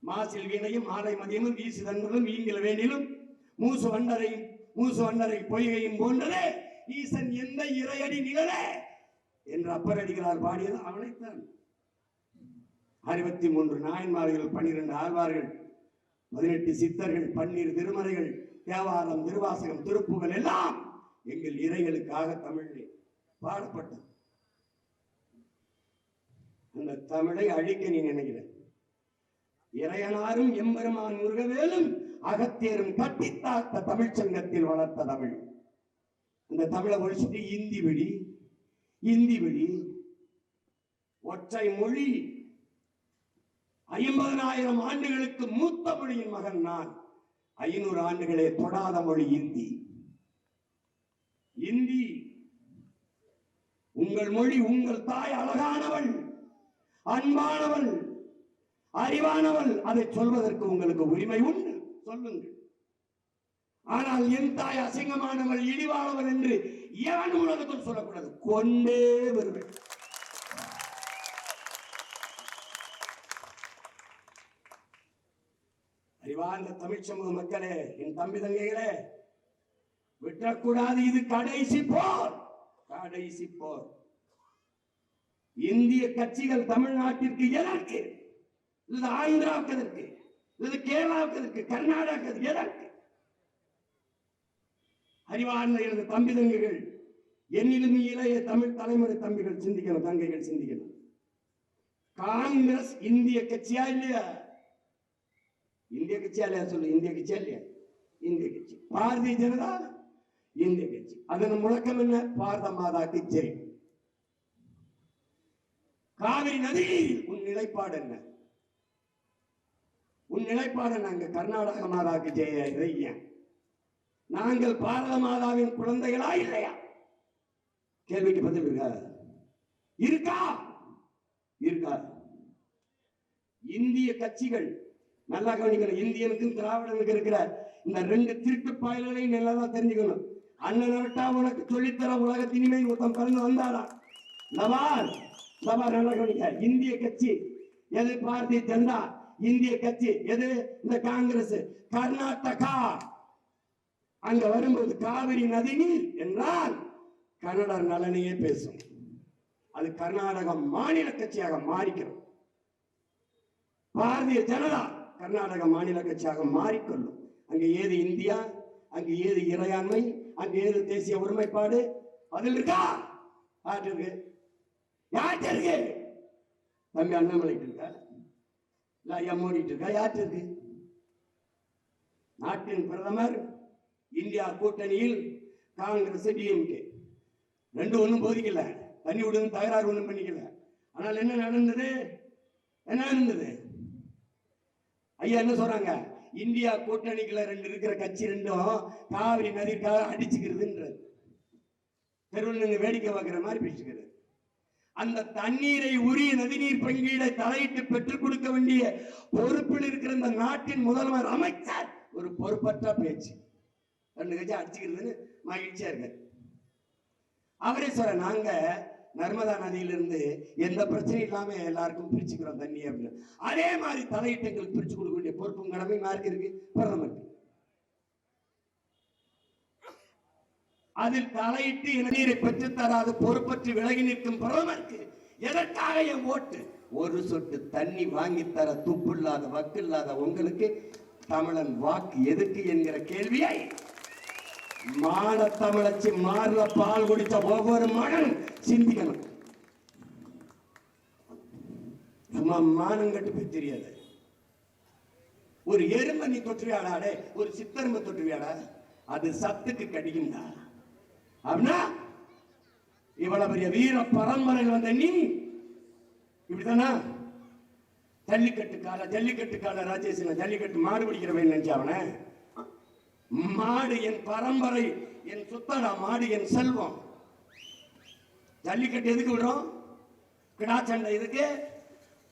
மாசில் வீணையும் ஆலை மதியமும் வீசு தன்னும் வீங்கில வேணிலும் மூசு வண்டரை பொய்கையும் போன்றதே ஈசன் எந்த இறையடி நிழலே என்று அப்பரடிகளார் பாடியது அவனைத்தான். 63 நாயன்மார்கள், 12 ஆழ்வார்கள், 18 சித்தர்கள், 12 திருமறைகள், தேவாரம், திருவாசகம், திருப்புகள் எல்லாம் எங்கள் இறைகளுக்காக தமிழில் பாடப்பட்டது. அந்த தமிழை அழிக்க நீ நினைக்கிற. இறையனாரும் எம்பெருமான் முருகவேலும் அகத்தியரும் கட்டித்தாத்த தமிழ் சங்கத்தில் வளர்த்த தமிழ். அந்த தமிழை ஒழிச்சுட்டு இந்தி வழி ஒற்றை மொழி 50,000 ஆண்டுகளுக்கு மூத்த மொழியின் மகன் நான். 500 ஆண்டுகளே தொடாத மொழி இந்தி. உங்கள் மொழி, உங்கள் தாய் அழகானவள், அன்பானவள், அறிவானவள். அதை சொல்வதற்கு உங்களுக்கு உரிமை உண்டு, சொல்லுங்கள். ஆனால் என் தாய் அசிங்கமானவள், இழிவானவள் என்று எவன் உலகத்தில் சொல்லக்கூடாது. கொண்டே வருவேன். அறிவார்ந்த தமிழ் சமூக மக்களே, என் தம்பி தங்கைகளே, விட்டக்கூடாது. இது கடைசி போர், கடைசி போர். இந்திய கட்சிகள் தமிழ்நாட்டிற்கு எதற்கு? இது ஆந்திராவுக்கு எதற்கு? இது கேரளாவுக்கு எதற்கு? கர்நாடகாவுக்கு எதற்கு? அறிவார்ந்த எனது தம்பி தங்கைகள், என்னிலும் இளைய தமிழ் தலைமுறை தம்பிகள் சிந்திக்கணும், தங்கைகள் சிந்திக்கணும். காங்கிரஸ் இந்திய கட்சியா இல்லையா? இந்திய கட்சியா இல்லையா? சொல்லு, இந்திய கட்சியா இல்லையா? இந்திய கட்சி. பாரதிய ஜனதா இந்திய கட்சி. அதன் முழக்கம் என்ன? பாரத மாதாக்கு ஜெய். காவிரி நதியில் உன் நிலைப்பாடு என்ன? உன் நிலைப்பாடு நாங்க கர்நாடக மாதாக்கு ஜெய. இதையா நாங்கள் பாரத மாதாவின் குழந்தைகளா இல்லையா? கேள்விக்கு பதில் இருக்கா? இருக்கா? இருக்கா? இந்திய கட்சிகள் நல்லா கவனிக்கணும். இந்தியனுக்கும் திராவிடனுக்கு இருக்கிற இந்த ரெண்டு திருட்டு பாயல்களை நல்லா தான் தெரிஞ்சுக்கணும். அண்ணன் விட்டா உனக்கு சொல்லித்தர உலகத்தின் இனிமேல் ஒருத்தன் பிறந்து வந்தாரா? லவால் லவால் நல்லா கவனிக்க. இந்திய கட்சி எது? பாரதிய ஜனதா. இந்திய கட்சி எது? இந்த காங்கிரஸ். கர்நாடகா அங்க வரும்போது காவிரி நதிநீர் என்றால் கன்னடர் நலனையே பேசும். அது கர்நாடக மாநில கட்சியாக மாறிக்கிறோம். பாரதிய ஜனதா கர்நாடக மாநில கட்சியாக மாறிக்கொள்ளும். அங்க ஏது இந்தியா? அங்க ஏது இறையாண்மை? அங்க ஏது தேசிய ஒருமைப்பாடு? அதில் இருக்கா? யார்கிட்ட இருக்கு? யார்கிட்ட இருக்கு? தம்பி அண்ணாமலை இருக்கா? இல்ல ஐயா மோடி இருக்கா? யார்கிட்ட இருக்கு? நாட்டின் பிரதமர் இந்தியா கூட்டணியில் காங்கிரஸ் டிஎம்கே ரெண்டு ஒண்ணும் போதிக்கல, தண்ணி விடுன்னு தகராறு ஒண்ணும் பண்ணிக்கல. ஆனால் என்ன நடந்தது? என்ன நடந்தது? ஐயா என்ன சொல்றாங்க? இந்தியா கூட்டணிக்குள்ள ரெண்டு இருக்கிற கட்சி ரெண்டும் காவிரி நதிக்காக அடிச்சுக்கிறதுன்றது. தெருவில் வேடிக்கை பார்க்கிற மாதிரி பேசுகிறது. அந்த தண்ணீரை உரிய நதிநீர் பங்கீடை தலையிட்டு பெற்றுக் கொடுக்க வேண்டிய பொறுப்பில் இருக்கிற இந்த நாட்டின் முதல்வர் அமைச்சர் ஒரு பொறுப்பற்ற பேச்சு. ரெண்டு கட்சி அடிச்சுக்கிறதுன்னு மகிழ்ச்சியா இருக்கு. அவரே சொல்ற, நாங்க நர்மதா நதியிலிருந்து எந்த பிரச்சனையும் இல்லாம எல்லாருக்கும் பிரிச்சுக்கிறோம் தண்ணி அப்படின்னு. அதே மாதிரி தலையிட்டு எங்களுக்கு பிரிச்சு கொடுக்க வேண்டிய பொறுப்பும் கடமையும் யாருக்கு இருக்கு? பிரதமருக்கு. அதில் தலையிட்டு நீரை பெற்று தராது பொறுப்பற்று விலகி நிற்கும் பிரதமருக்கு எதற்காக என் ஓட்டு? ஒரு சொட்டு தண்ணி வாங்கி தர துப்பு இல்லாத வக்கு இல்லாத உங்களுக்கு தமிழன் வாக்கு எதுக்கு என்கிற கேள்வியை மான தமிழச்சி மாறுல பால் குடித்த ஒவ்வொரு மகனும் சிந்திக்கணும். சும்மா மானம் கட்டு போய் தெரியாது. ஒரு எறும்பை நீ தொற்றுவியாடாடே, ஒரு சித்தரும்பை தொற்றுவியாடா, அது சத்துக்கு கடிக்கும்டா. அப்படின்னா இவ்வளவு பெரிய வீர பரம்பரையில் வந்த நீ இப்படித்தானா? ஜல்லிக்கட்டு கால ராஜேஷன் ஜல்லிக்கட்டு மாடு பிடிக்கிறவன் நினைச்சா அவன? மாடு என் பரம்பரை, என் சுத்தடா, மாடு என் செல்வம். ஜல்லிக்கட்டு எதுக்கு விடுறோம்? கிடா சண்டை எதுக்கு?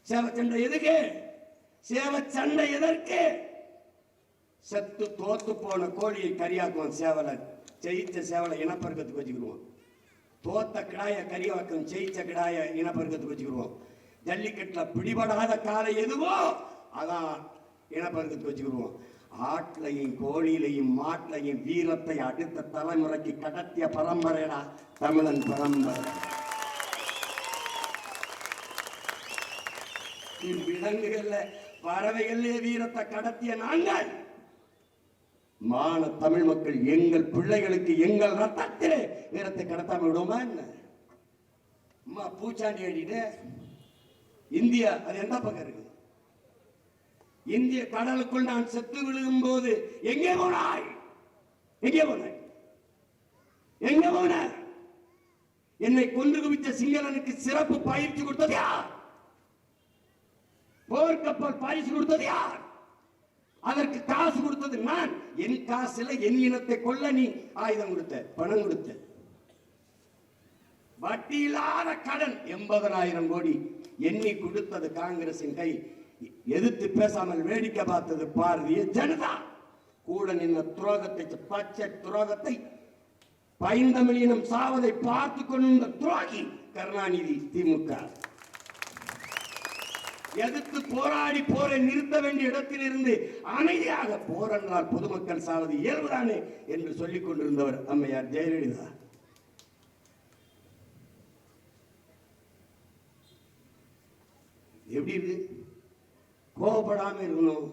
சேவ சண்டை எதுக்கு? சேவ சண்டை எதற்கு? செத்து தோத்து போன கோழியை கரியாக்குவோம். சேவலை ஜெயிச்ச சேவலை இனப்பெருக்கத்துக்கு வச்சுக்கிடுவோம். தோத்த கிடாய கரியாக்கும், ஜெயிச்ச கிடாய இனப்பெருக்கத்துக்கு வச்சுக்கிடுவோம். ஜல்லிக்கட்டுல பிடிபடாத காலை எதுவோ அதான் இனப்பெருக்கத்துக்கு வச்சுக்கிடுவோம். ஆட்லையும் கோழிலையும் மாட்லையும் வீரத்தை அடுத்த தலைமுறைக்கு கடத்திய பரம்பரைடா தமிழன் பரம்பரை. விலங்குகள்ல பறவைகளே வீரத்தை கடத்திய நாங்கள் மான தமிழ் மக்கள் எங்கள் பிள்ளைகளுக்கு எங்கள் ரத்தத்திலே வீரத்தை கடத்தாம விடுவோமா என்ன? அம்மா பூச்சாண்டி அடிட்டு இந்தியா அது எந்த பக்கம் இருக்கு? இந்திய கடலுக்குள் நான் செத்து விழுகும் போது எங்கே போனாய்? எங்கே போனாய்? எங்கே போன? என்னை கொன்று குவித்த சிங்களனுக்கு சிறப்பு பயிற்சி கொடுத்தது யார்? போர்க்கப்பல் பரிசு கொடுத்தது யார்? அதற்கு காசு கொடுத்தது நான். என் காசுல என் இனத்தை கொல்ல நீ ஆயுதம் கொடுத்த, பணம் கொடுத்த. வட்டி இல்லாத கடன் 80,000 கோடி எண்ணி கொடுத்தது காங்கிரசின் கை. எதிர்த்து பேசாமல் வேடிக்கை பார்த்தது பாரதிய ஜனதா. கூட நின்ன துரோகத்தை, பச்சை துரோகத்தை, பைந்தமிழினம் சாவதை பார்த்து கொண்ட துரோகி கருணாநிதி. திமுக எதிர்த்து போராடி போரை நிறுத்த வேண்டிய இடத்தில் இருந்து அமைதியாக போர் என்றால் பொதுமக்கள் சாவது இயல்புதானே என்று சொல்லிக் கொண்டிருந்தவர் அம்மையார் ஜெயலலிதா. எப்படி இருக்கு? கோபப்படாம இருக்கணும்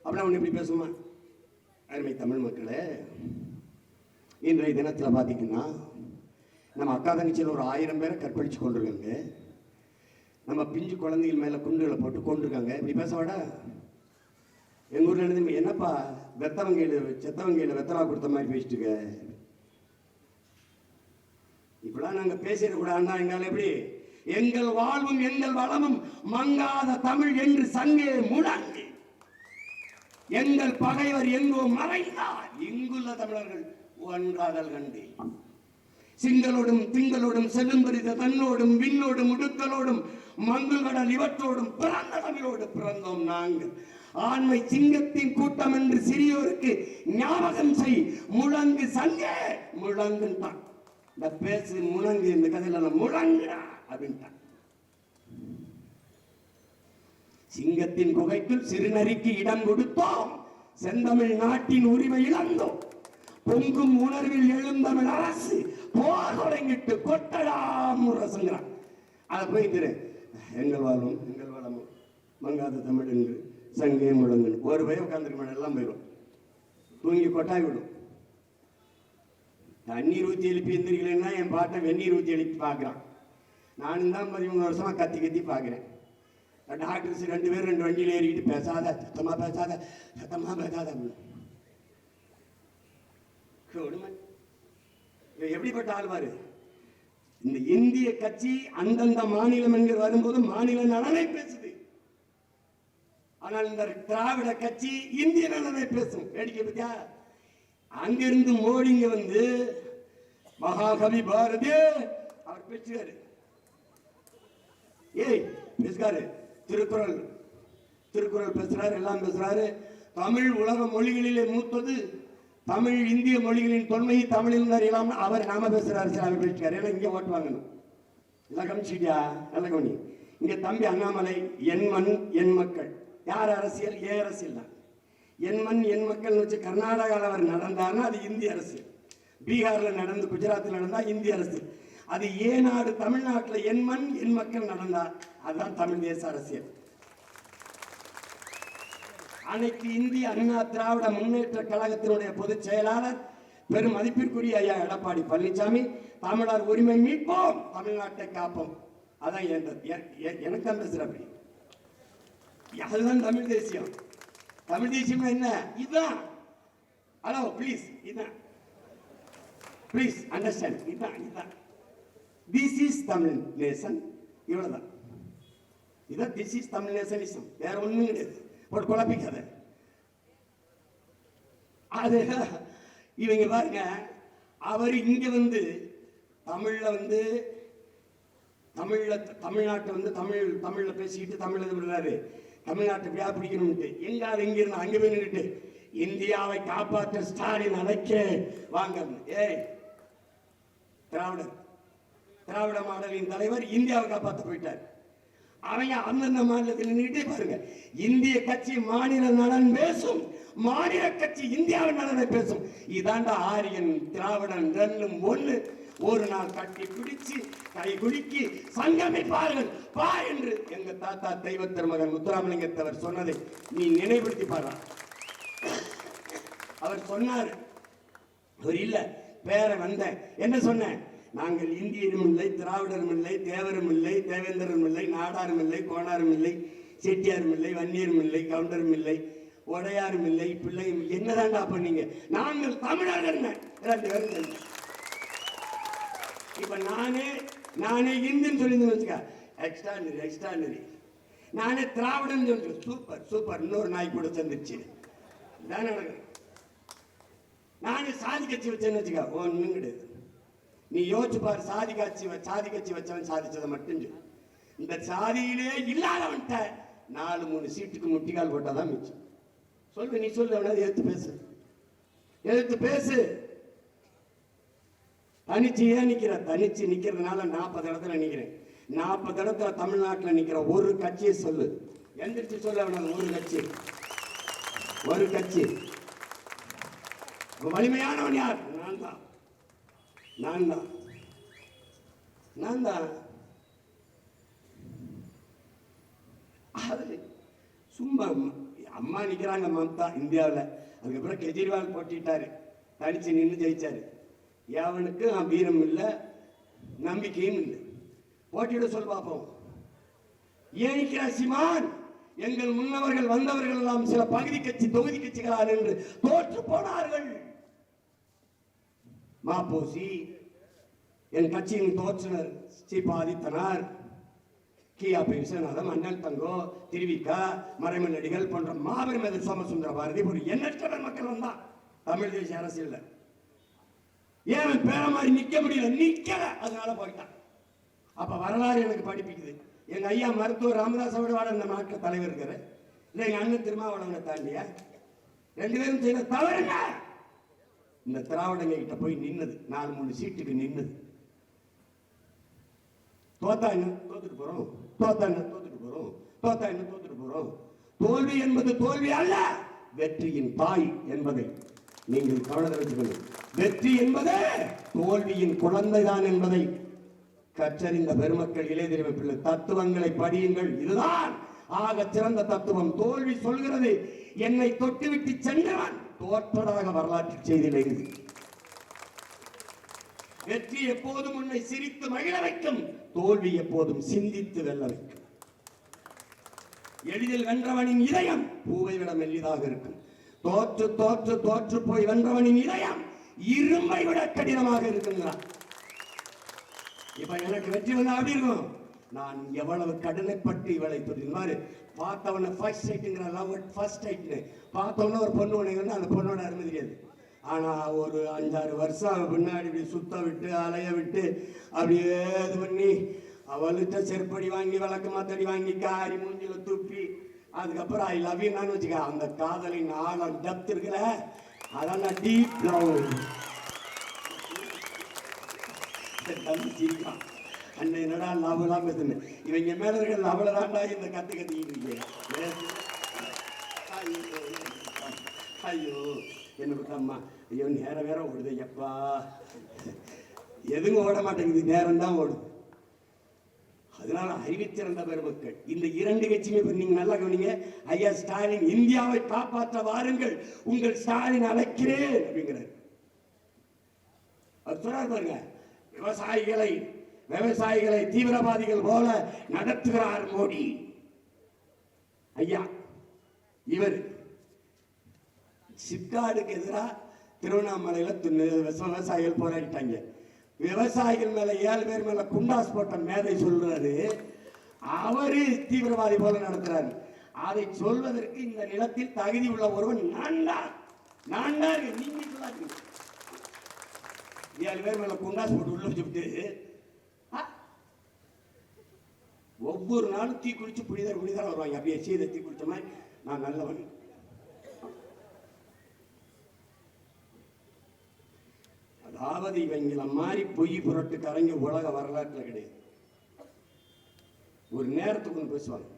அப்படின்னா ஒண்ணு எப்படி பேசுமா? அருமை தமிழ் மக்களே, இன்றைய தினத்தில் பார்த்தீங்கன்னா நம்ம அக்கா தங்கச்சியில் ஒரு 1000 பேரை கற்பழிச்சு கொண்டிருக்காங்க. நம்ம பிஞ்சு குழந்தைகள் மேல குண்டுகளை போட்டு கொண்டிருக்காங்க. இப்படி பேசவாடா? எங்க ஊர்ல இருந்து என்னப்பா வெத்தவங்கையில செத்தவங்கையில வெத்தலா கொடுத்த மாதிரி பேசிட்டு இருக்க? இப்பெல்லாம் நாங்க பேசிடக்கூடாதுன்னா எங்கால எப்படி? எங்கள் வாழ்வும் எங்கள் வளமும் மங்காத தமிழ் என்று சங்கே முழங்கு, எங்கள் பகைவர் எங்கோ மறைந்தார், இங்குள்ள தமிழர்கள் ஒன்றாதல் கண்டு, சிங்களோடும் திங்களோடும் செல்லும்பரித தன்னோடும் விண்ணோடும் உடுக்கலோடும் மங்கள் கடல் இவற்றோடும் பிறந்த தமிழோடு பிறந்தோம் நாங்கள். ஆண்மை சிங்கத்தின் கூட்டம் என்று சிறியோருக்கு ஞாபகம் செய், முழங்கு சங்கே முழங்குன்றான். இந்த பேசு முழங்கு, இந்த கதையில முழங்குடா அப்படின்ட்டான். சிங்கத்தின் குகைக்குள் சிறுநரிக்கு இடம் கொடுத்தோம், செந்தமிழ் நாட்டின் உரிமை இழந்தோம், பொங்கும் உணர்வில் எழுந்தமிழ் அரசு போர் தொடங்கிட்டு கொட்டடாம் முரசுங்கிறான். அதை போய் திரு எங்கள் வாழும் எங்கள் வளமும் மங்காத தமிழ் என்று சங்கே முழங்கு. ஒரு பயம் உட்காந்துருக்க எல்லாம் போயிடும், தூங்கி கொட்டாய் விடும். தண்ணீர் ஊற்றி எழுப்பி எந்திரிக்கலன்னா என் பாட்டை வெந்நீர் ஊற்றி எழுப்பி பார்க்குறான். நானும் தான் 13 வருஷமா கத்தி கத்தி பார்க்குறேன். டாக்டர்ஸ் 2 பேரும் 2 வண்டியில் ஏறிக்கிட்டு பேசாத சத்தமா பேசாத சத்தமா பேசாத. எப்படிப்பட்ட ஆள் பாரு. இந்த இந்திய கட்சி அந்தந்த மாநிலம் என்று வரும்போது மாநில நலனை பேசுது, ஆனால் இந்த திராவிட கட்சி இந்திய நலனை பேசும். வேடிக்கை பத்தியா? அங்கிருந்து மோடிங்க வந்து மகாகவி பாரதி அவர் பேசுகிறாரு. ஏய் பேசுகிறாரு, திருக்குறள் திருக்குறள் பேசுறாரு, எல்லாம் பேசுறாரு. தமிழ் உலக மொழிகளிலே மூத்தது, தமிழ் இந்திய மொழிகளின் தொன்மையை தமிழில் அறியலாம் அவர் நாம பேசுறாரு. சார் அவர் பேசிட்டாரு. ஏன்னா இங்க ஓட்டு வாங்கணும். எல்லாம் கவனிச்சுட்டியா? நல்ல கவனி. இங்க தம்பி அண்ணாமலை என் மண் என் மக்கள். யார் அரசியல்? ஏ அரசியல் தான். என் மண் என் மக்கள் வச்சு கர்நாடகாவில் அவர் நடந்தார்னா அது இந்திய அரசியல். பீகார்ல நடந்து குஜராத்தில் நடந்தா இந்திய அரசியல். அது ஏ நாடு தமிழ்நாட்டில் என் மண் என் மக்கள் நடந்தா அதுதான் தமிழ் தேச அரசியல். அனைத்து இந்திய அண்ணா திராவிட முன்னேற்ற கழகத்தினுடைய பொதுச் செயலாளர் பெரும் மதிப்பிற்குரிய ஐயா எடப்பாடி பழனிசாமி, தமிழர் உரிமை மீட்போம், தமிழ்நாட்டை காப்போம். அதான் எனக்கு தான் பேசுற. அப்படி அதுதான் தமிழ் தேசியம். தமிழ் தேசியம் என்ன? இதுதான். ஹலோ ப்ளீஸ், இதுதான். Please understand. இதுதான். திஸ் இஸ் தமிழ் நேசன். இவ்வளவுதான். இதான் திஸ் இஸ் தமிழ் நேசனிசம். வேற ஒண்ணும் கிடையாது. ஒரு குழப்பிக்காத. அது இவங்க பாருங்க, அவர் இங்க வந்து தமிழ்ல வந்து தமிழ்நாட்டை வந்து தமிழ்ல பேசிக்கிட்டு தமிழ் இது விடுறாரு. தமிழ்நாட்டை வியாபிக்கணும்ட்டு எங்காவது இங்க இருந்து அங்க போய் நின்றுட்டு இந்தியாவை காப்பாற்ற ஸ்டாலின் அழைக்க வாங்க. ஏய் திராவிட மாடலின் தலைவர் இந்தியாவை காப்பாற்ற போயிட்டார். அவங்க அந்தந்த மாநிலத்தில் நின்றுட்டே பாருங்க. இந்திய கட்சி மாநில நலன் பேசும், மாநில கட்சி இந்தியாவின் நலனை பேசும். இதாண்டா ஆரியன் திராவிடன் ரெண்டும் ஒண்ணு. ஒரு நாள் கட்டி பிடிச்சு கை குலுக்கி சங்கமிப்பார்கள் பா என்று எங்க தாத்தா தெய்வ திருமகன் முத்துராமலிங்கத்தவர் சொன்னதை நீ நினைவுபடுத்தி பாரு. அவர் சொன்னார், அவர் இல்ல பேர வந்த என்ன சொன்ன? நாங்கள் இந்தியரும் இல்லை, திராவிடரும் இல்லை, தேவரும் இல்லை, தேவேந்திரரும் இல்லை, நாடாரும் இல்லை, கோணாரும் இல்லை, செட்டியாரும் இல்லை, வன்னியரும் இல்லை, கவுண்டரும் இல்லை, உடையாரும் இல்லை, பிள்ளையும் என்னதாண்டா பண்ணீங்க? நாங்கள் தமிழர்கள். 2 பேரும். இப்ப நானே இந்தியன் சொல்லி வச்சுக்க, எக்ஸ்ட்ரானரி. நானே திராவிடன் சொல்லி சூப்பர். இன்னொரு நாய் கூட சேர்ந்துச்சு. நானே சாதி கட்சி வச்சேன்னு வச்சுக்க, ஒன்னும் கிடையாது. நீ யோசிச்சு பாரு. சாதி கட்சி வச்சவன் சாதிச்சதை மட்டும் சொல்லு. இந்த சாதியிலே இல்லாதவன்ட்ட 4-3 சீட்டுக்கு முட்டிக்கால் போட்டாதான் மிச்சம். சொல்லு, நீ சொல்லு, அவனாவது ஏத்து பேசு. எதிர்த்து பேசு. தனிச்சு ஏன் நிக்கிற? தனிச்சு நிக்கிறதுனால 40 இடத்துல நிக்கிறேன். 40 இடத்துல தமிழ்நாட்டில் நிக்கிற ஒரு கட்சியை சொல்லு. எந்திரிச்சு சொல்ல வேணாம். ஒரு கட்சி வலிமையானவன் யார்? நான் தான். சும்மா அம்மா நிக்கிறாங்க மம்தா இந்தியாவில். அதுக்கப்புறம் கெஜ்ரிவால் போட்டிட்டாரு, தனிச்சு நின்று ஜெயிச்சாரு. எவனுக்கு வீரம் இல்லை, நம்பிக்கையும் இல்லை. போட்டியிட சொல் பார்ப்போம். ஏன் நிற்கிற சீமான்? எங்கள் முன்னவர்கள் வந்தவர்கள் எல்லாம் சில பகுதி கட்சி தொகுதி கட்சிகளால் என்று தோற்று போனார்கள். மாப்போசி என் கட்சியின் தோற்றுனர் ஸ்ரீபாதித்தனார், கியா விஸ்வநாதம், அண்ணல் தங்கோ, திருவிக்கா, மறைமல்லடிகள் போன்ற மாபெரும் எதிர் சோமசுந்தர பாரதி ஒரு எண்ணற்ற மக்கள் வந்தா தமிழ் தேசிய அரசியல். ஏன் பேர மாதிரி நிக்க முடியல? நிக்கல, அதனால போயிட்டான். அப்ப வரலாறு எனக்கு படிப்பிக்குது. எங்க ஐயா மருத்துவர் ராமதாஸோட வாட இந்த நாட்டில் தலைவர் இருக்கிற இல்லை, எங்க அண்ணன் திருமாவளவனை தாண்டியா? 2 பேரும் செய்த தவறுங்க. இந்த திராவிடங்க கிட்ட போய் நின்னது, 4-3 சீட்டுக்கு நின்னது. தோத்தா என்ன தோத்துட்டு போறோம், தோல்வி என்பது தோல்வி அல்ல, வெற்றியின் தாய் என்பதை நீங்கள் கவனத்தில் வச்சுக்கணும். வெற்றி என்பது தோல்வியின் குழந்தைதான் என்பதை கற்றறிந்த பெருமக்கள், இளைய பிள்ளை தத்துவங்களை படியுங்கள். இதுதான் ஆக சிறந்த தத்துவம். தோல்வி சொல்கிறது என்னை தொட்டுவிட்டு சென்றவன் தோற்றதாக வரலாற்று செய்தியில் இருந்து. வெற்றி எப்போதும் உன்னை சிரித்து மகிழ வைக்கும், தோல்வி எப்போதும் சிந்தித்து வெல்ல வைக்கும். எளிதில் வென்றவனின் இதயம் பூவை விட மெல்லிதாக இருக்கும். தோற்று தோற்று தோற்று போய் வென்றவனின் இதயம் இரும்பை விட கடினமாக இருக்குங்கிறான். இப்ப எனக்கு வெற்றி வந்தா அப்படி இருக்கும். நான் எவ்வளவு கடினப்பட்டு இவளை மாதிரி பார்த்தவன ஃபர்ஸ்ட் சைட்டுங்கிற லவ் அட் ஃபர்ஸ்ட் சைட்னு பார்த்தவன ஒரு பொண்ணு உனக்கு அந்த பொண்ணோட அருமை தெரியாது. ஆனா ஒரு 5-6 வருஷம் பின்னாடி இப்படி சுத்த விட்டு அலைய விட்டு அப்படியே இது பண்ணி அவள்கிட்ட செருப்படி வாங்கி விளக்கு மாத்தடி வாங்கி காரி மூஞ்சில துப்பி அதுக்கப்புறம் ஐ லவ் யூ நான் வச்சுக்க. அந்த காதலின் ஆழம் டெப்த் இருக்குல்ல, அதான் டீப் லவ். அண்ணன் என்னடா லவ் எல்லாம் பேசுன்னு இவங்க மேல இருக்க லவ்ல தாண்டா இந்த கத்திக்கிட்டு இருக்கீங்க. ஐயோ என்ன அம்மா, ஐயோ நேரம் வேற ஓடுது. எப்பா எதுவும் ஓட மாட்டேங்குது, நேரம் தான் ஓடுது. அதனால அறிவித்திருந்த பெருமக்கள் இந்த 2 கட்சியுமே நீங்க நல்லா கவனிங்க. ஐயா ஸ்டாலின் இந்தியாவை காப்பாற்ற வாருங்கள், உங்கள் ஸ்டாலின் அழைக்கிறேன் அப்படிங்கிறார். அது சொல்றாரு பாருங்க, விவசாயிகளை தீவிரவாதிகள் போல நடத்துகிறார் மோடி. ஐயா இவர் சிப்காடுக்கு எதிராக திருவண்ணாமலையில விவசாயிகள் போராடிட்டாங்க. விவசாயிகள் மேல 7 பேர் மேல குண்டாஸ் போட்ட மேதை சொல்றாரு, அவரு தீவிரவாதி போல நடத்துறாரு. அதை சொல்வதற்கு இந்த நிலத்தில் தகுதி உள்ள ஒருவன் நான் நீங்க சொல்லாதீங்க. 7 பேர் மேல குண்டாஸ் போட்டு உள்ள வச்சுட்டு ஒவ்வொரு நாளும் தீ குளிச்சு புனிதர் வருவாங்க. அப்படியே சீதை தீ குளிச்ச மாதிரி நான் நல்லவன். அதாவது இவங்கள மாதிரி பொய் புரட்டு கரைங்க உலக வரலாற்றுல கிடையாது. ஒரு நேரத்துக்கு ஒன்று பேசுவாங்க,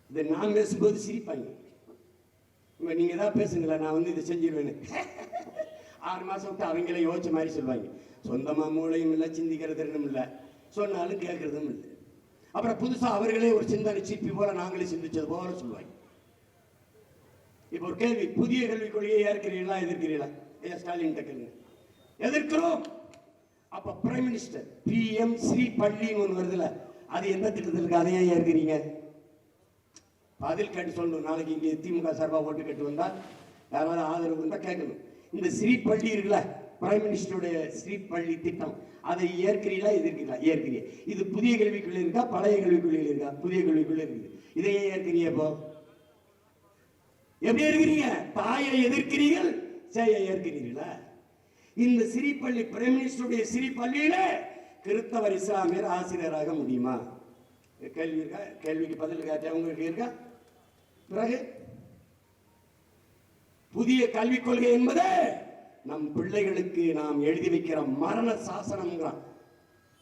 இதை நான் பேசும்போது சிரிப்பாங்க. நீங்க தான் பேசுங்களா, நான் இதை செஞ்சிருவேன்னு 6 மாசம் விட்டு அவங்களே யோசிச்ச மாதிரி சொல்லுவாங்க. சொந்தமா மூளையும் இல்லை, சிந்திக்கிற திறனும் இல்லை, சொன்னாலும் கேட்கறதும் இல்லை. அப்புறம் புதுசா அவர்களே ஒரு சிந்தனை சிப்பி போல நாங்களே சிந்திச்சது போல சொல்லுவாங்க. இப்ப ஒரு கேள்வி, புதிய கல்விக் கொள்கையை ஏற்கிறீங்களா எதிர்க்கிறீங்களா? ஐயா ஸ்டாலின் கேளுங்க. எதிர்க்கிறோம். அப்ப பிரைம் மினிஸ்டர் PM ஸ்ரீ பள்ளின்னு ஒண்ணு வருதுல, அது எந்த திட்டத்தில் இருக்கு, அதை ஏன் ஏற்கிறீங்க? பதில் கேட்டு சொல்லணும். நாளைக்கு இங்கே திமுக சார்பா ஓட்டு கேட்டு வந்தா யாராவது ஆதரவு இருந்தா கேட்கணும். இந்த ஸ்ரீ பள்ளி இருக்குல்ல, பிரைம் மினிஸ்டருடைய ஸ்ரீ பள்ளி திட்டம், அதை ஏற்கிறீங்களா எதிர்க்கிறீங்களா? ஏற்கிறீங்க. இது புதிய கல்விக்குள்ள இருக்கா பழைய கல்விக்குள்ள இருக்கா? புதிய கல்விக்குள்ள இருக்குது. இதையே ஏற்கிறீங்க. இப்போ எப்படி இருக்கிறீங்க? தாயை எதிர்க்கிறீர்கள், சேயை ஏற்கிறீர்களா? இந்த சிறிப்பள்ளி பிரைம் மினிஸ்டருடைய சிறிப்பள்ளியில கிறிஸ்தவர் இஸ்லாமியர் ஆசிரியராக முடியுமா? கேள்வி இருக்கா? கேள்விக்கு பதில் இருக்கா? உங்களுக்கு இருக்கா? பிறகு புதிய கல்விக் கொள்கை என்பது நம் பிள்ளைகளுக்கு நாம் எழுதி வைக்கிற மரண சாசனம்.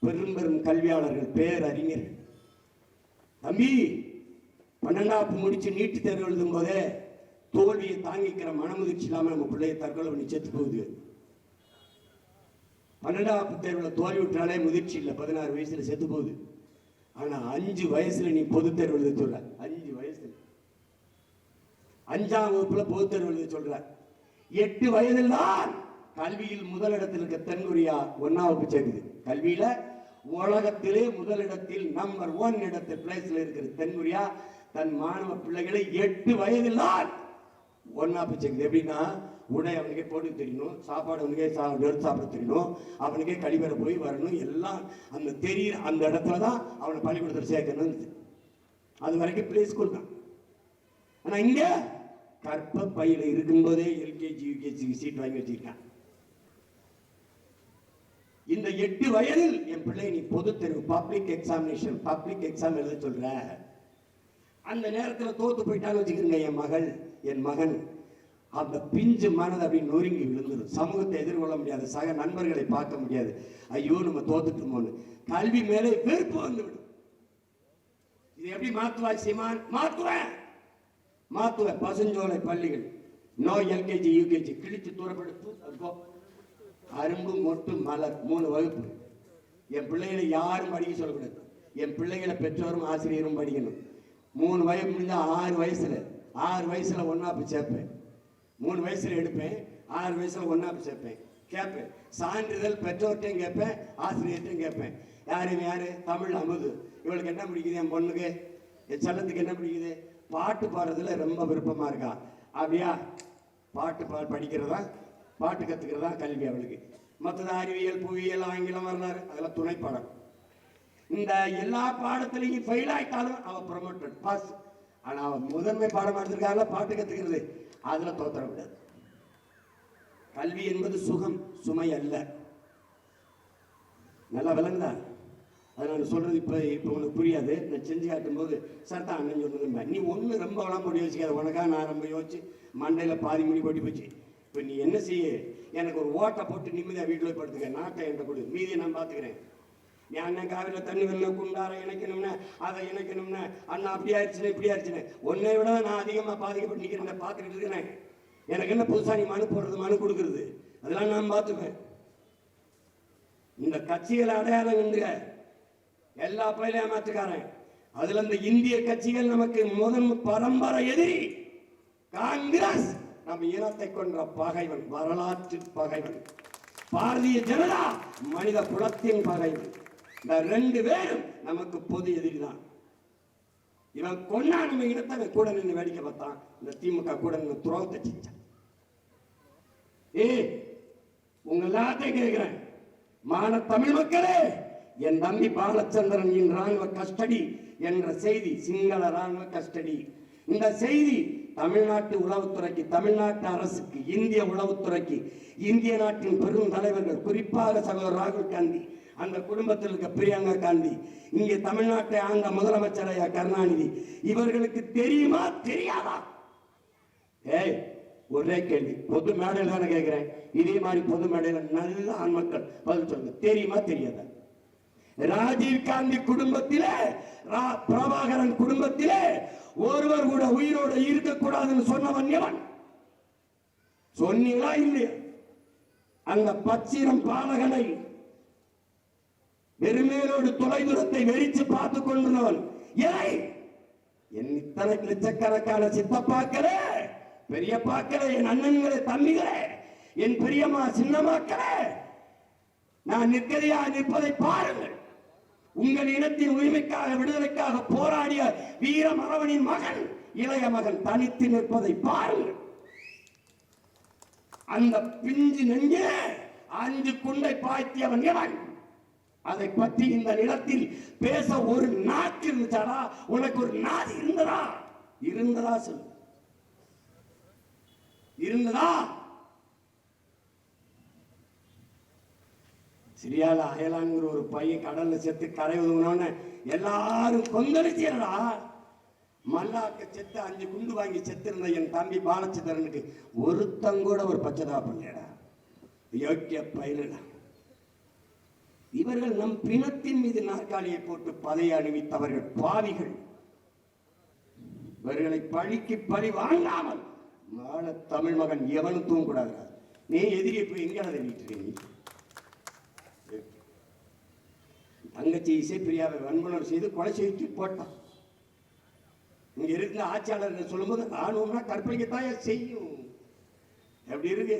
பெரும் பெரும் கல்வியாளர்கள், பேரறிஞர்கள், தம்பி 12ஆம் முடிச்சு நீட்டு தேர்வு எழுதும் போதே தோல்வியை தாங்கிக்கிற மனமுதிர்ச்சி இல்லாம நம்ம பிள்ளைய தற்கொலை பண்ணி செத்து போகுது. 12ஆம் தேர்வுல தோல்வி விட்டாலே முதிர்ச்சி இல்லை, 16 வயசுல செத்து போகுது. ஆனா 5 வயசுல நீ பொது தேர்வு எழுத சொல்ற, 5 வயசுல 5ஆம் வகுப்புல பொது தேர்வு எழுத சொல்ற. 8 வயதில் தான் கல்வியில் முதலிடத்தில் இருக்க தென்கொரியா 1ஆம் வகுப்பு சேர்க்குது. கல்வியில உலகத்திலே முதலிடத்தில் நம்பர் 1 இடத்தில் பிளேஸ்ல இருக்கிற தென்கொரியா தன் மாணவ பிள்ளைகளை 8 வயதில் தான் 1ஆம் வகுப்பு சேர்க்குது. எப்படின்னா உடை அவனுக்கே போட்டு தெரியணும், சாப்பாடு அவனுக்கே நெருத்து சாப்பிட தெரியணும், அவனுக்கே கழிவறை போய் வரணும், எல்லாம் அந்த தெரிய அந்த இடத்துல தான் அவனை பள்ளிக்கூடத்தில் சேர்க்கணும். அது வரைக்கும் பிளே ஸ்கூல் தான். ஆனா இங்க கற்ப பையில இருக்கும்போதே எல்கேஜி யூகேஜி சீட் வாங்கி வச்சிருக்கான். இந்த 8 வயதில் என் பிள்ளை நீ பொது தேர்வு பப்ளிக் எக்ஸாம் எழுத சொல்ற. அந்த நேரத்தில் தோத்து போயிட்டான்னு வச்சுக்கிறீங்க என் மகன் அந்த பிஞ்சு மனது அப்படி நொறுங்கி விழுந்துடும். சமூகத்தை எதிர்கொள்ள முடியாது, சக நண்பர்களை பார்க்க முடியாது. ஐயோ நம்ம தோத்துட்டோமோன்னு கல்வி மேலே வெறுப்பு வந்துவிடும். இது எப்படி மாத்துவா சீமான்? மாத்துவேன். பசுஞ்சோலை பள்ளிகள் நோ எல்கேஜி யூகேஜி கிழிச்சு தூரப்படுத்து. அரும்பு மொட்டு மலர் 3 வகுப்பு. என் பிள்ளைகளை யாரும் படிக்க சொல்லக்கூடாது. என் பிள்ளைகளை பெற்றோரும் ஆசிரியரும் படிக்கணும். 3 வயது முடிஞ்சா 6 வயசுல 1ஆம் வகுப்பு சேர்ப்பேன். 3 வயசுல எடுப்பேன், 6 வயசுல 1ஆம் வகுப்பு சேர்ப்பேன். கேட்பேன், சான்றிதழ் பெற்றோர்கிட்டையும் கேட்பேன், ஆசிரியர்கிட்டையும் கேட்பேன். யாரு தமிழ் அமுது, இவளுக்கு என்ன பிடிக்குது, என் பொண்ணுக்கு என் செல்லத்துக்கு என்ன பிடிக்குது, பாட்டு பாடுறதுல ரொம்ப விருப்பமா இருக்கா. அப்படியா, பாட்டு படிக்கிறதா, பாட்டு கத்துக்கிறதா கல்வி அவளுக்கு. மற்றது அறிவியல், புவியியல், ஆங்கிலம், வரலாறு அதெல்லாம் துணை பாடம். இந்த எல்லா பாடத்திலையும் ஃபெயில் ஆயிட்டாலும் அவ ப்ரொமோட்டட் பாஸ். ஆனா அவன் முதன்மை பாடம் எடுத்திருக்காங்க பாட்டு கத்துக்கிறது, அதுல தோத்தரக்கூடாது. கல்வி என்பது சுகம், சுமை அல்ல. நல்லா விளங்குதா? அதை நான் சொல்றது இப்போ உனக்கு புரியாது. நான் செஞ்சு காட்டும் போது சார் தான் அண்ணன் சொன்னது, நீ ஒன்று ரொம்ப வளம் போட்டு யோசிக்காத, உனக்காக நான் ரொம்ப யோசிச்சு மண்டையில் பாதி முடி போட்டி போச்சு. இப்போ நீ என்ன செய்ய, எனக்கு ஒரு ஓட்டை போட்டு நிம்மதியாக வீட்டில் படுத்துக்க, நாட்டை என்கிட்ட கொடு, மீதியை நான் பார்த்துக்கிறேன். நீ அண்ணன் காவிரியில் தண்ணி வரணும், குண்டார இணைக்கணும்னா அதை இணைக்கணும்னா அண்ணா அப்படி ஆயிடுச்சுன்னு இப்படி ஆயிடுச்சுன்னு உன்னை விட நான் அதிகமாக பாதிக்கப்பட்டு நிற்கிறேன், பார்த்துக்கிட்டு இருக்கிறேன். எனக்கு என்ன புதுசாக நீ மனு போடுறது, மனு கொடுக்கறது, அதெல்லாம் நான் பார்த்துப்பேன். இந்த கட்சிகளை அடையாளம் கண்டுக, எல்லா பயிலையும் ஏமாற்றுக்காரன். அதுல இந்த இந்திய கட்சிகள் நமக்கு முதன் பரம்பரை எதிரி. காங்கிரஸ் நம்ம இனத்தை கொன்ற பகைவன், வரலாற்று பகைவன். பாரதிய ஜனதா மனித குலத்தின் பகைவன். இந்த 2 பேரும் நமக்கு பொது எதிரி தான். இவன் கொன்னா நம்ம இனத்தை கூட நின்று வேடிக்கை பார்த்தான். இந்த திமுக கூட நின்று துரோகத்தை செஞ்சான். உங்க எல்லாத்தையும் கேட்கிறேன், மான தமிழ் மக்களே, என் தம்பி பாலச்சந்திரன் இன் ராணுவ கஸ்டடி என்ற செய்தி, சிங்கள ராணுவ கஸ்டடி. இந்த செய்தி தமிழ்நாட்டு உளவுத்துறைக்கு, தமிழ்நாட்டு அரசுக்கு, இந்திய உளவுத்துறைக்கு, இந்திய நாட்டின் பெரும் தலைவர்கள், குறிப்பாக சகோதரர் ராகுல் காந்தி, அந்த குடும்பத்தில் இருக்க பிரியங்கா காந்தி, இங்கே தமிழ்நாட்டை ஆண்ட முதலமைச்சர் கருணாநிதி, இவர்களுக்கு தெரியுமா தெரியாதா? ஒரே கேள்வி, பொது மேடையில் தானே கேட்கிறேன். இதே மாதிரி பொது மேடையில் நல்ல ஆண் மக்கள் பதில் சொல்லுங்க, தெரியுமா தெரியாதா? ராஜீவ் காந்தி குடும்பத்திலே, பிரபாகரன் குடும்பத்திலே ஒருவர் கூட உயிரோடு இருக்கக்கூடாதுன்னு சொன்னவன் எவன்? சொன்னீங்களா இல்லையா? அந்த பச்சிரம் பாலகனை வெறுமேலோடு தொலைதூரத்தை வெறிச்சு பார்த்துக் கொண்டிருந்தவன் என் இத்தனை லட்சக்கணக்கான சித்தப்பாக்களே, பெரியப்பாக்களே, என் அண்ணன்களே, தம்பிகளே, என் பெரியம்மா சின்னமாக்களே, நான் நிற்கதியா நிற்பதை பாருங்கள். உங்கள் இனத்தின் உரிமைக்காக, விடுதலைக்காக போராடிய வீர மறவனின் மகன், இளைய மகன் தனித்து நிற்பதை பாருங்கள். அந்த பிஞ்சு நெஞ்சே 5 குண்டை பாய்த்தியவன் எவன்? அதை பற்றி இந்த நிலத்தில் பேச ஒரு நாக்கு இருந்துச்சாடா? உனக்கு ஒரு நாதி இருந்ததா சொல்லு, இருந்ததா? சிரியால அயலாங்கிற ஒரு பையன் கடல்ல செத்து கரை ஒதுங்கினோன்னு எல்லாரும் கொந்தளிச்சா. மல்லாக்க செத்து 5 குண்டு வாங்கி செத்திருந்த என் தம்பி பாலச்சந்திரனுக்கு ஒருத்தங்கூட ஒரு பச்சதாப்பு இல்லையடா. யோக்கிய பயிலடா. இவர்கள் நம் பிணத்தின் மீது நாற்காலியை போட்டு பதையை அணிவித்தவர்கள் பாவிகள். இவர்களை பழிக்கு பழி வாங்காமல் வாழ தமிழ் மகன் எவனும் தூங்கக்கூடாது. நீ எதிரியை போய் எங்க தள்ளிட்டு நீ தங்கச்சி இசைப்பிரியாவை வன்புணர்வு செய்து கொலை செய்து போட்டான். இங்க இருந்த ஆட்சியாளர்கள் சொல்லும்போது ராணுவம்னா கற்பழிக்கத்தாய செய்யும். எப்படி இருக்கு?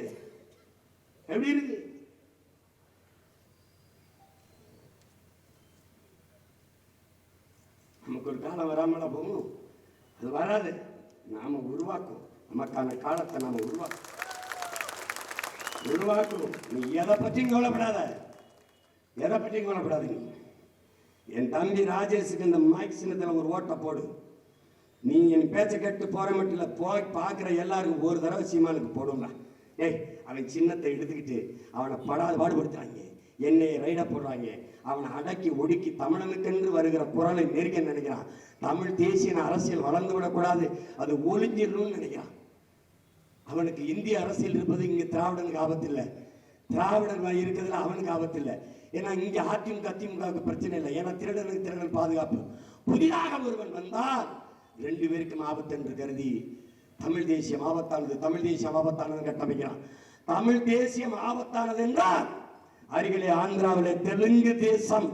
எப்படி இருக்கு? நமக்கு ஒரு காலம் வராமல போகணும். அது வராது. நாம உருவாக்கும். நமக்கான காலத்தை நாம உருவாக்கணும். நீ எதை பற்றியும் கவலைப்படாத. எதை பற்றியும் கவலைப்படாத. என் தம்பி ராஜேஷுக்கு இந்த மைக் சின்னத்தில் ஒரு ஓட்டை போடு. நீ என் பேச்சை கேட்டு போற மட்டும் இல்லை, போய் பார்க்குற எல்லாருக்கும் ஒரு தடவை சீமானுக்கு போடுங்க. ஏய், அவன் சின்னத்தை எடுத்துக்கிட்டு அவனை படாத பாடுபடுத்துறாங்க. என்னை ரைட போடுறாங்க. அவனை அடக்கி ஒடுக்கி தமிழனுக்கென்று வருகிற குரலை நெருங்க நினைக்கிறான். தமிழ் தேசிய அரசியல் வளர்ந்து விடக்கூடாது, அது ஒளிஞ்சிடணும்னு நினைக்கிறான். அவனுக்கு இந்திய அரசியல் இருப்பது இங்கே திராவிடனுக்கு ஆபத்து இல்லை. திராவிடன் இருக்கிறதுல அவனுக்கு ஆபத்து இல்லை. ஏன்னா இங்கே அதிமுக திமுகவுக்கு பிரச்சனை இல்லை. ஏன்னா திருடனுக்கு திருடன் பாதுகாப்பு. புதிதாக ஒருவன் வந்தால் 2 பேருக்கும் ஆபத்து என்று கருதி தமிழ் தேசியம் ஆபத்தானது, தமிழ் தேசியம் ஆபத்தானது கட்டமைக்கிறான். தமிழ் தேசியம் ஆபத்தானது என்றால் அருகிலே ஆந்திராவிலே தெலுங்கு தேசம்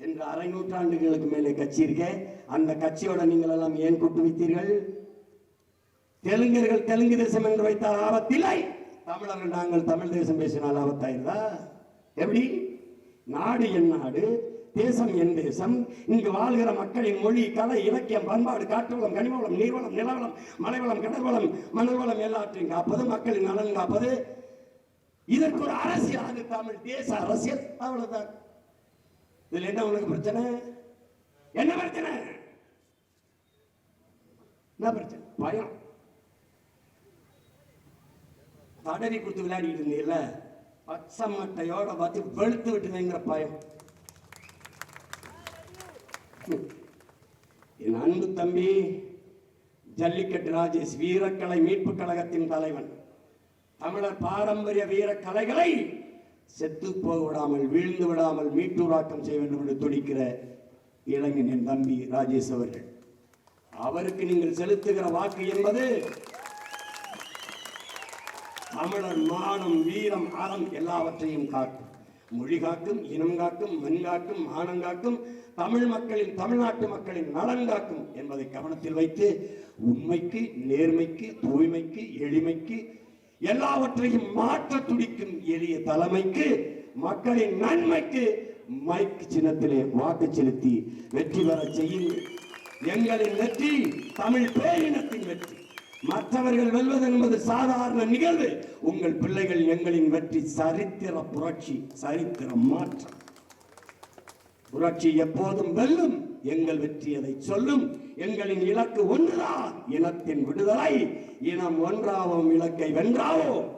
என்ற 1/2 நூற்றாண்டுகளுக்கு மேலே கட்சி இருக்க. அந்த கட்சியோட நீங்கள் எல்லாம் ஏன் கூட்டு வைத்தீர்கள்? தெலுங்கர்கள் தெலுங்கு தேசம் என்று வைத்தால் ஆபத்தில்லை. தமிழர்கள் நாங்கள் தமிழ் தேசம் பேசினால் ஆபத்தாயிருந்தா எப்படி? நாடு என் நாடு, தேசம் என் தேசம். இங்கு வாழ்கிற மக்களின் மொழி, கலை, இலக்கியம், பண்பாடு, காற்றுவளம், கனிமவளம், நீர்வளம், நிலவளம், மலைவளம், கடல்வளம், மணல்வளம் எல்லாற்றையும் காப்பது, மக்களின் நலன் காப்பது. இதற்கு ஒரு அரசியல், அது தமிழ் தேச அரசியல். அவ்வளவுதான். இதுல என்ன உனக்கு பிரச்சனை? என்ன பிரச்சனை? என்ன பிரச்சனை? பயம். தடவி கொடுத்து விளையாடிட்டு இருந்தீங்கல்ல, பச்சை மட்டையோட பார்த்து வெளுத்து விட்டுங்கிற பயம். என் அன்பு தம்பி ஜல்லிக்கட்டு ராஜேஷ் வீரக்கலை மீட்பு கழகத்தின் தலைவன். தமிழர் பாரம்பரிய வீர கலைகளை செத்து போக விடாமல், வீழ்ந்து விடாமல் மீட்டூராக்கம் செய்ய வேண்டும் என்று துடிக்கிற இளைஞன் என் தம்பி ராஜேஷ் அவர்கள். அவருக்கு நீங்கள் செலுத்துகிற வாக்கு என்பது தமிழர் மானம், வீரம், அறம் எல்லாவற்றையும் காக்கும். மொழி காக்கும், இனம் காக்கும், மண் காக்கும், மானம் காக்கும், தமிழ் மக்களின், தமிழ்நாட்டு மக்களின் நலன் காக்கும் என்பதை கவனத்தில் வைத்து உண்மைக்கு, நேர்மைக்கு, தூய்மைக்கு, எளிமைக்கு, எல்லாவற்றையும் மாற்ற துடிக்கும் எளிய தலைமைக்கு, மக்களின் நன்மைக்கு மைக்கு சின்னத்திலே வாக்கு செலுத்தி வெற்றி பெற செய்யுங்கள். எங்களின் வெற்றி தமிழ் பேரினத்தின் வெற்றி. மற்றவர்கள் வெல்வது என்பது சாதாரண நிகழ்வு. உங்கள் பிள்ளைகள் எங்களின் வெற்றி சரித்திர புரட்சி, சரித்திர மாற்றம். புரட்சி எப்போதும் வெல்லும். எங்கள் வெற்றி அதை சொல்லும். எங்களின் இலக்கு ஒன்றுதான், இனத்தின் விடுதலை. இனம் ஒன்றாவோம், இலக்கை வென்றாவோம்.